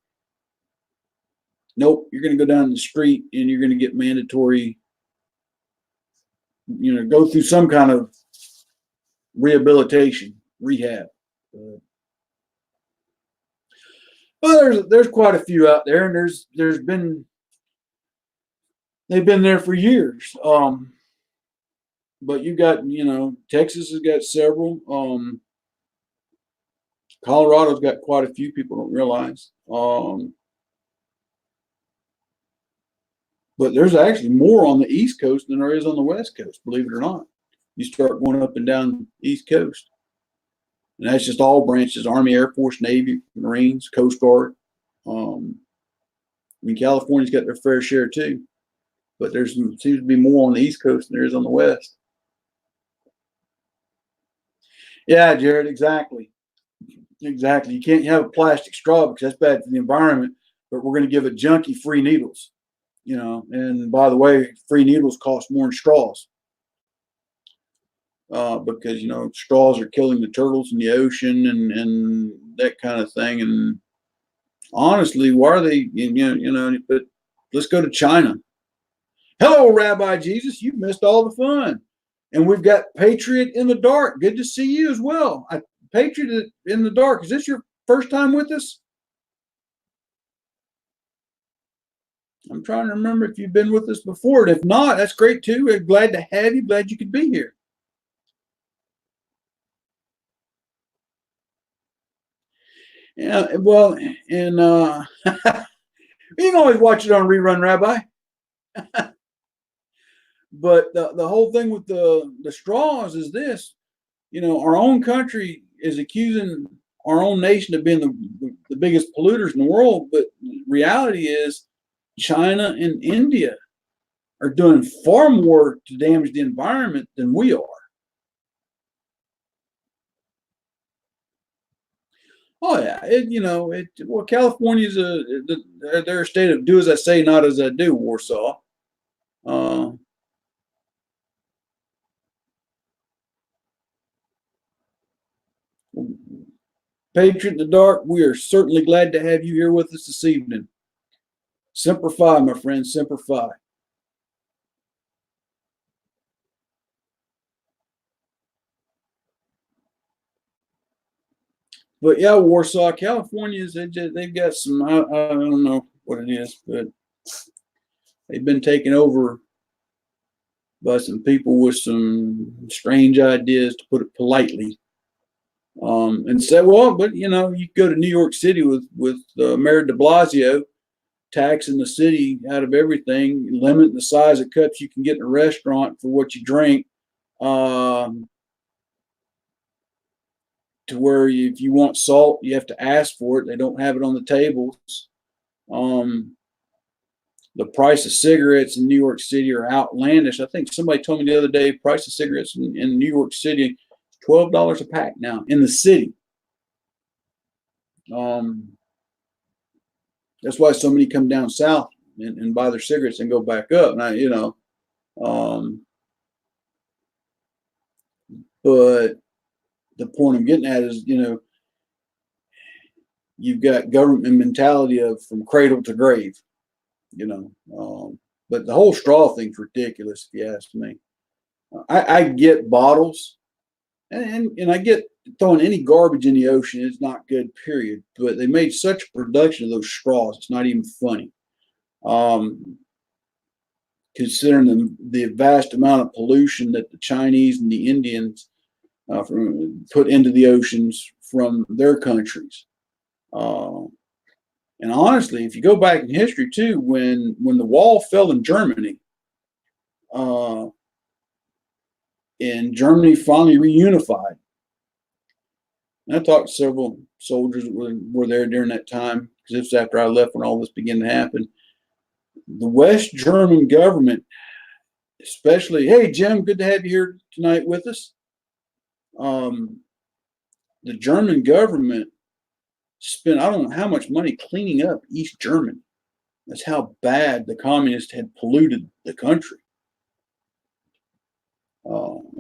nope, you're going to go down the street and you're going to get mandatory, go through some kind of rehabilitation, rehab. Well, there's quite a few out there, and they've been there for years. But you got, Texas has got several. Colorado's got quite a few, people don't realize. But there's actually more on the East Coast than there is on the West Coast, believe it or not. You start going up and down the East Coast. And that's just all branches: Army, Air Force, Navy, Marines, Coast Guard. California's got their fair share too. But there seems to be more on the East Coast than there is on the West. Yeah, Jared, exactly. Exactly. You can't have a plastic straw because that's bad for the environment, but we're going to give a junkie free needles. And by the way, free needles cost more than straws. Because straws are killing the turtles in the ocean and that kind of thing. And honestly, why are they? But let's go to China. Hello, Rabbi Jesus. You've missed all the fun. And we've got Patriot in the Dark. Good to see you as well. Patriot in the Dark. Is this your first time with us? I'm trying to remember if you've been with us before. And if not, that's great too. We're glad to have you. Glad you could be here. Yeah, well, and you can always watch it on Rerun, Rabbi. But the whole thing with the straws is this: our own country is accusing our own nation of being the biggest polluters in the world, but reality is China and India are doing far more to damage the environment than we are. Oh yeah, California's they're a state of do as I say, not as I do. Warsaw. Uh, Patriot in the Dark, we are certainly glad to have you here with us this evening. Semper Fi, my friend, Semper Fi. But yeah, Warsaw, California, they've got some, I don't know, what it is, but they've been taken over by some people with some strange ideas, to put it politely. And said, well, but you go to New York City with Mayor De Blasio taxing the city out of everything, limiting the size of cups you can get in a restaurant for what you drink, to where if you want salt, you have to ask for it. They don't have it on the tables. The price of cigarettes in New York City are outlandish. I think somebody told me the other day, price of cigarettes in New York City, $12 a pack now in the city. That's why so many come down south and buy their cigarettes and go back up. And but the point I'm getting at is, you've got government mentality of from cradle to grave, but the whole straw thing's ridiculous, if you ask me. I get bottles, and I get throwing any garbage in the ocean is not good, period. But they made such a production of those straws, it's not even funny. Considering the vast amount of pollution that the Chinese and the Indians put into the oceans from their countries. And honestly, if you go back in history too, when the wall fell in Germany, and Germany finally reunified, and I talked to several soldiers that were there during that time, because this was after I left when all this began to happen. The West German government, especially, hey Jim, good to have you here tonight with us. The German government spent, I don't know how much money cleaning up East Germany. That's how bad the communists had polluted the country.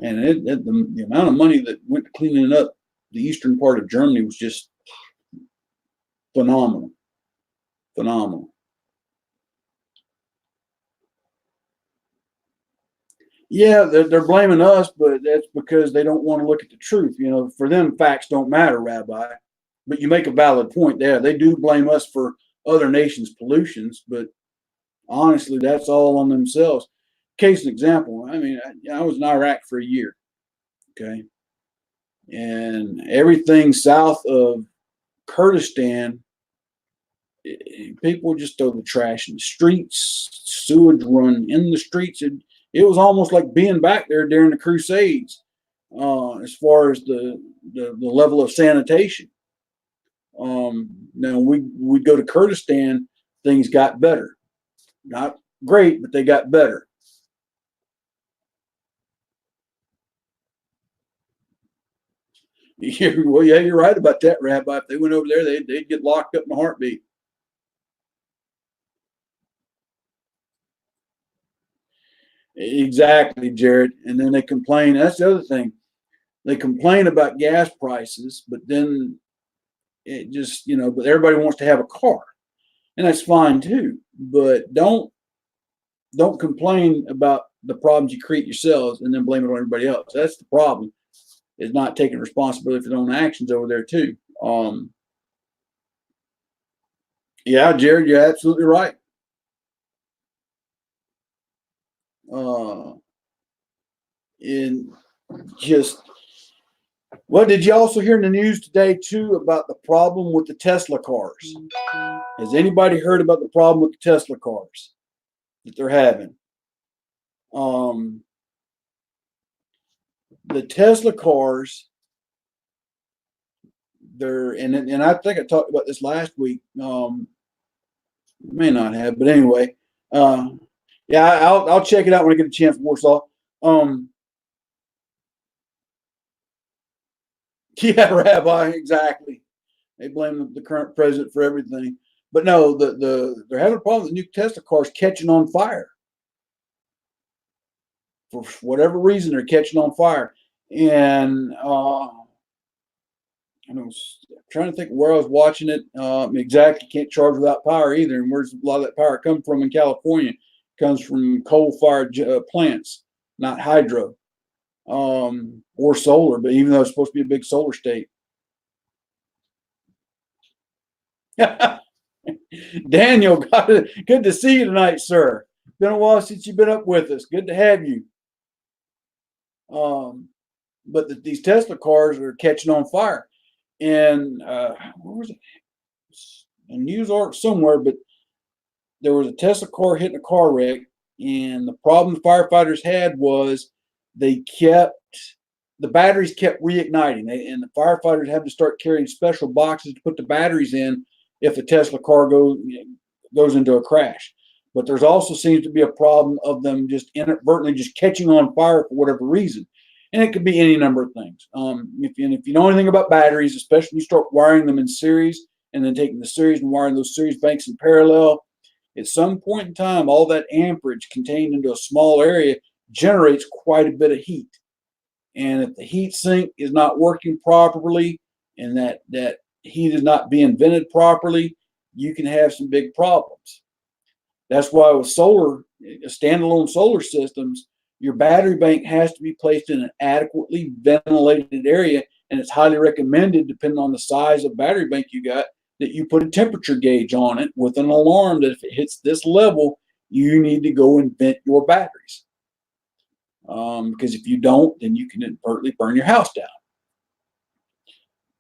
And the amount of money that went to cleaning up the eastern part of Germany was just phenomenal. Phenomenal. Yeah, they're blaming us, but that's because they don't want to look at the truth. For them, facts don't matter, Rabbi. But you make a valid point there. They do blame us for other nations' pollutions, but honestly, that's all on themselves. Case in example, I was in Iraq for a year, okay? And everything south of Kurdistan, people just throw the trash in the streets, sewage run in the streets. It was almost like being back there during the Crusades, as far as the level of sanitation. Now we'd go to Kurdistan, things got better. Not great, but they got better. Well, yeah, you're right about that, Rabbi. If they went over there, they'd get locked up in a heartbeat. Exactly, Jared. And then they complain. That's the other thing. They complain about gas prices, but then it just, but everybody wants to have a car. And that's fine too. But don't complain about the problems you create yourselves and then blame it on everybody else. That's the problem, is not taking responsibility for their own actions over there too. Yeah, Jared, you're absolutely right. And just, well, did you also hear in the news today too about the problem with the Tesla cars? Has anybody heard about the problem with the Tesla cars that they're having? The Tesla cars, and I think I talked about this last week. May not have, but anyway, yeah, I'll check it out when I get a chance, Warsaw. Yeah, Rabbi, exactly. They blame the current president for everything, but no, they're having a problem with the new Tesla cars catching on fire. For whatever reason, they're catching on fire, and I'm trying to think where I was watching it. Exactly, can't charge without power either. And where's a lot of that power come from in California? It comes from coal-fired plants, not hydro or solar. But even though it's supposed to be a big solar state, Daniel, good to see you tonight, sir. Been a while since you've been up with us. Good to have you. But these Tesla cars are catching on fire. And where was it? A news article somewhere, but there was a Tesla car hitting a car wreck, and the problem the firefighters had was the batteries kept reigniting, and the firefighters had to start carrying special boxes to put the batteries in if a Tesla car goes into a crash. But there's also seems to be a problem of them just inadvertently just catching on fire for whatever reason. And it could be any number of things. If you know anything about batteries, especially when you start wiring them in series and then taking the series and wiring those series banks in parallel, at some point in time, all that amperage contained into a small area generates quite a bit of heat. And if the heat sink is not working properly and that heat is not being vented properly, you can have some big problems. That's why with standalone solar systems, your battery bank has to be placed in an adequately ventilated area, and it's highly recommended, depending on the size of battery bank you got, that you put a temperature gauge on it with an alarm that if it hits this level, you need to go and vent your batteries. Because if you don't, then you can inadvertently burn your house down.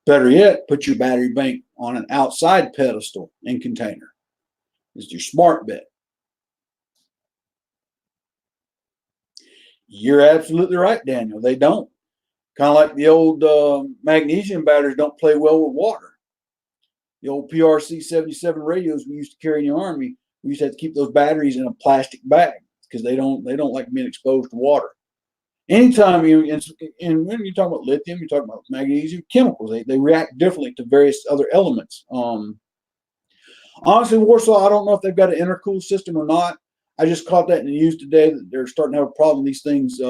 Better yet, put your battery bank on an outside pedestal and container. It's your smart bet. You're absolutely right, Daniel. They don't. Kind of like the old magnesium batteries don't play well with water. The old PRC 77 radios we used to carry in the Army, we used to have to keep those batteries in a plastic bag because they don't like being exposed to water. Anytime and when you talk about lithium, you talk about magnesium, chemicals, they react differently to various other elements. Honestly, Warsaw, I don't know if they've got an intercool system or not. I just caught that in the news today that they're starting to have a problem with these things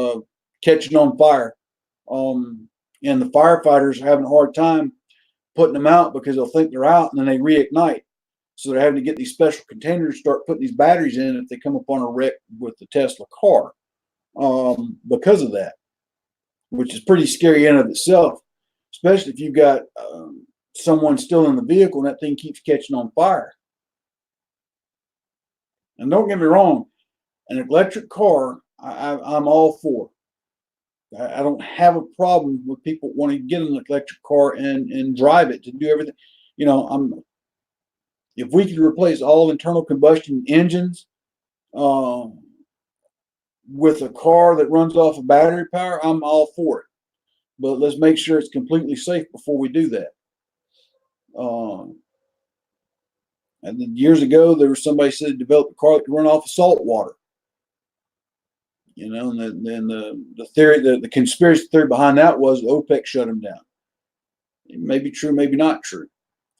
catching on fire. And the firefighters are having a hard time putting them out because they'll think they're out and then they reignite. So they're having to get these special containers to start putting these batteries in if they come upon a wreck with the Tesla car because of that, which is pretty scary in and of itself, especially if you've got someone still in the vehicle and that thing keeps catching on fire. And don't get me wrong, an electric car, I'm all for. I don't have a problem with people wanting to get an electric car and drive it to do everything. You know, if we could replace all internal combustion engines with a car that runs off of battery power, I'm all for it. But let's make sure it's completely safe before we do that. And then years ago, there was somebody said developed a car that could run off of salt water. You know, and then the theory, the conspiracy theory behind that was OPEC shut them down. It may be true, maybe not true.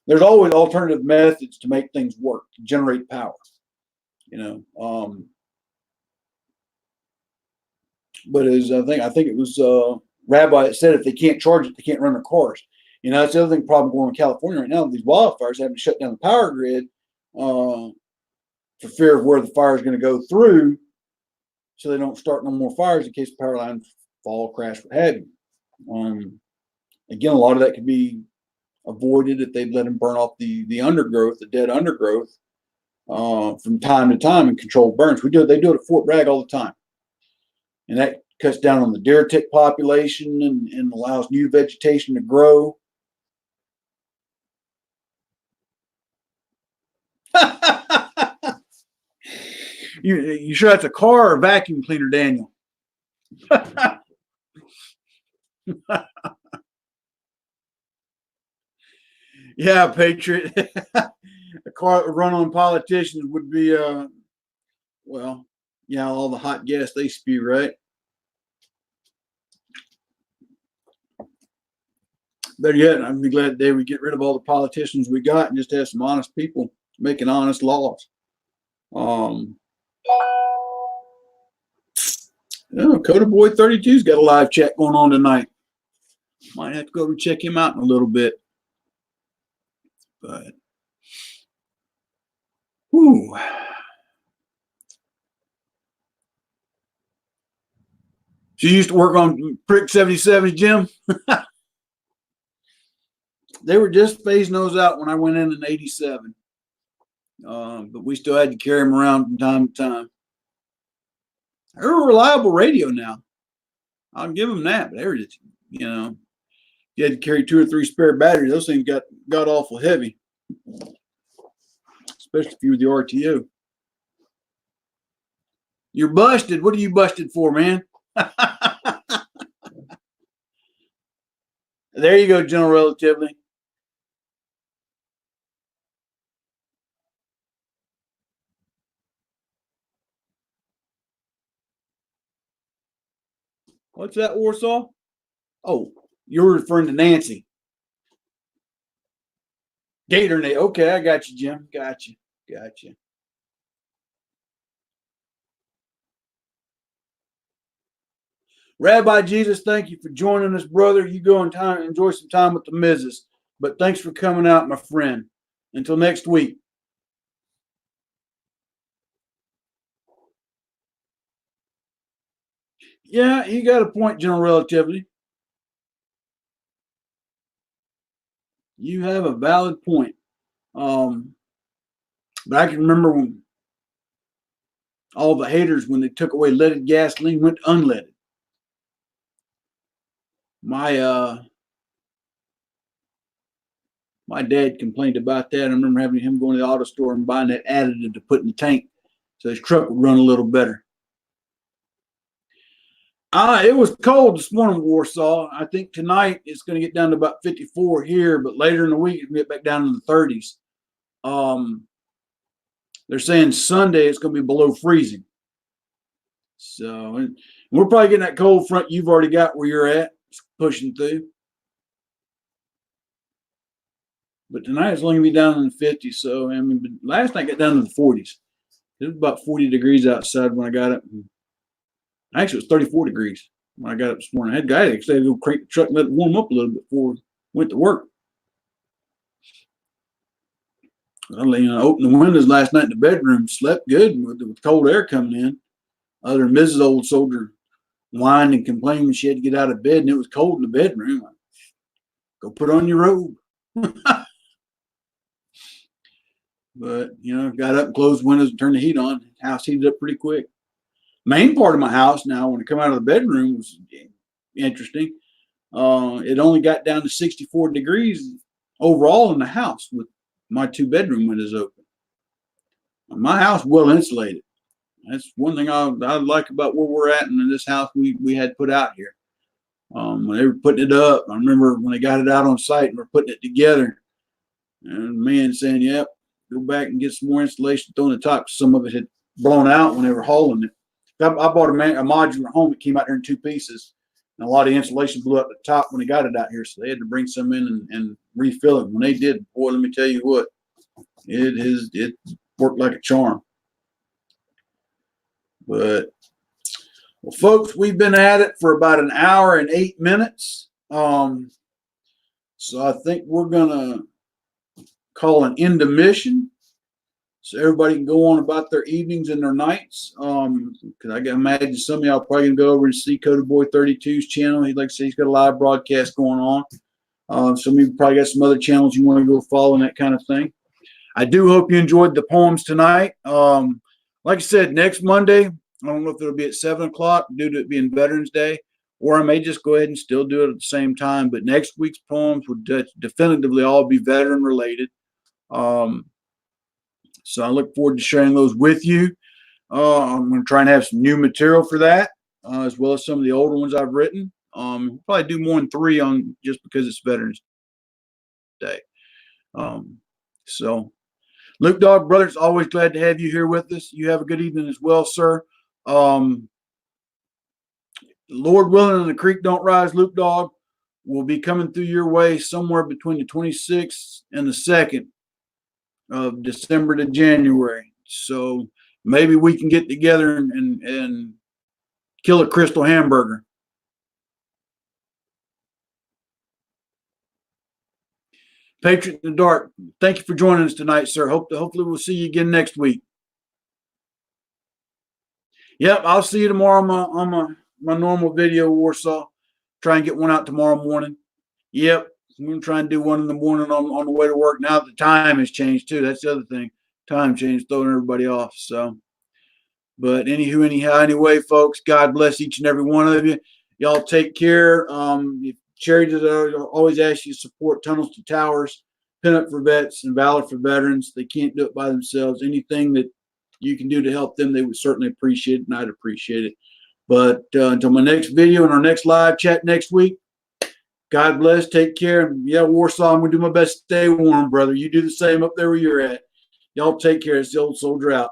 There's always alternative methods to make things work, to generate power. You know, but as I think it was Rabbi that said, if they can't charge it, they can't run their cars. You know, that's the other thing problem going on in California right now. These wildfires having to shut down the power grid for fear of where the fire is going to go through, so they don't start no more fires in case the power lines fall, crash, what have you. Again, a lot of that could be avoided if they'd let them burn off the undergrowth, the dead undergrowth, from time to time and control burns. They do it at Fort Bragg all the time. And that cuts down on the deer tick population and allows new vegetation to grow. You sure that's a car or a vacuum cleaner, Daniel? Yeah, Patriot. A car that would run on politicians would be, well, yeah, all the hot gas they spew, right? Better yet, I'd be glad today we get rid of all the politicians we got and just have some honest people making honest laws. Coda Boy 32's got a live chat going on tonight. Might have to go and check him out in a little bit. But, whew. She used to work on Prick 77s, Jim. They were just phasing those out when I went in '87. But we still had to carry them around from time to time. They're a reliable radio now. I'll give them that. But you had to carry 2 or 3 spare batteries. Those things got awful heavy, especially if you were the RTO. You're busted. What are you busted for, man? There you go, General Relatively. What's that, Warsaw? Oh, you're referring to Nancy. Gator Nate. Okay, I got you, Jim. Got you. Rabbi Jesus, thank you for joining us, brother. You go and enjoy some time with the missus. But thanks for coming out, my friend. Until next week. Yeah, you got a point, General Relativity. You have a valid point. But I can remember when all the haters, when they took away leaded gasoline, went unleaded. My dad complained about that. I remember having him going to the auto store and buying that additive to put in the tank so his truck would run a little better. It was cold this morning, Warsaw. I think tonight it's going to get down to about 54 here, but later in the week it's going to get back down to the 30s. They're saying Sunday it's going to be below freezing. So we're probably getting that cold front you've already got where you're at, pushing through. But tonight it's only going to be down in the 50s. So, I mean, last night I got down to the 40s. It was about 40 degrees outside when I got up. Actually, it was 34 degrees when I got up this morning. I had to go crank the truck and let it warm up a little bit before I went to work. I opened the windows last night in the bedroom, slept good with cold air coming in. Other than Mrs. Old Soldier whined and complained when she had to get out of bed and it was cold in the bedroom. Go put on your robe. But, got up and closed the windows and turned the heat on. The house heated up pretty quick. Main part of my house now, when I come out of the bedroom, was interesting. It only got down to 64 degrees overall in the house with my 2 bedroom windows open. My house well insulated. That's one thing I like about where we're at and in this house we had put out here. When they were putting it up, I remember when they got it out on site and we're putting it together, and the man saying, "Yep, go back and get some more insulation thrown on the top." Some of it had blown out when they were hauling it. I bought a modular home that came out there in 2 pieces, and a lot of insulation blew out the top when they got it out here, so they had to bring some in and refill it. When they did, boy, let me tell you what, it worked like a charm. But, well, folks, we've been at it for about an hour and 8 minutes. So I think we're gonna call an intermission, so everybody can go on about their evenings and their nights. Because I can imagine some of y'all probably gonna go over and see Coda Boy 32's channel. He'd like to say he's got a live broadcast going on. Some of you probably got some other channels you want to go follow and that kind of thing. I do hope you enjoyed the poems tonight. Like I said, next Monday, I don't know if it'll be at 7 o'clock due to it being Veterans Day, or I may just go ahead and still do it at the same time. But next week's poems would definitively all be veteran related. So I look forward to sharing those with you. I'm going to try and have some new material for that, as well as some of the older ones I've written. We'll probably do more than 3 on just because it's Veterans Day. So, Luke Dog Brothers, always glad to have you here with us. You have a good evening as well, sir. Lord willing and the creek don't rise, Luke Dog will be coming through your way somewhere between the 26th and the 2nd of December to January. So maybe we can get together and kill a crystal hamburger. Patriot in the Dark, thank you for joining us tonight, sir. Hopefully we'll see you again next week. Yep, I'll see you tomorrow on my normal video, Warsaw. Try and get one out tomorrow morning. Yep, I'm going to try and do one in the morning on the way to work. Now the time has changed too. That's the other thing. time change throwing everybody off. So, but anyway, folks, God bless each and every one of you. Y'all take care. Charities always ask you to support Tunnels to Towers, Pin Up for Vets, and Valor for Veterans. They can't do it by themselves. Anything that you can do to help them, they would certainly appreciate it, and I'd appreciate it. But until my next video and our next live chat next week, God bless. Take care. Yeah, Warsaw, I'm going to do my best to stay warm, brother. You do the same up there where you're at. Y'all take care. It's the old soldier out.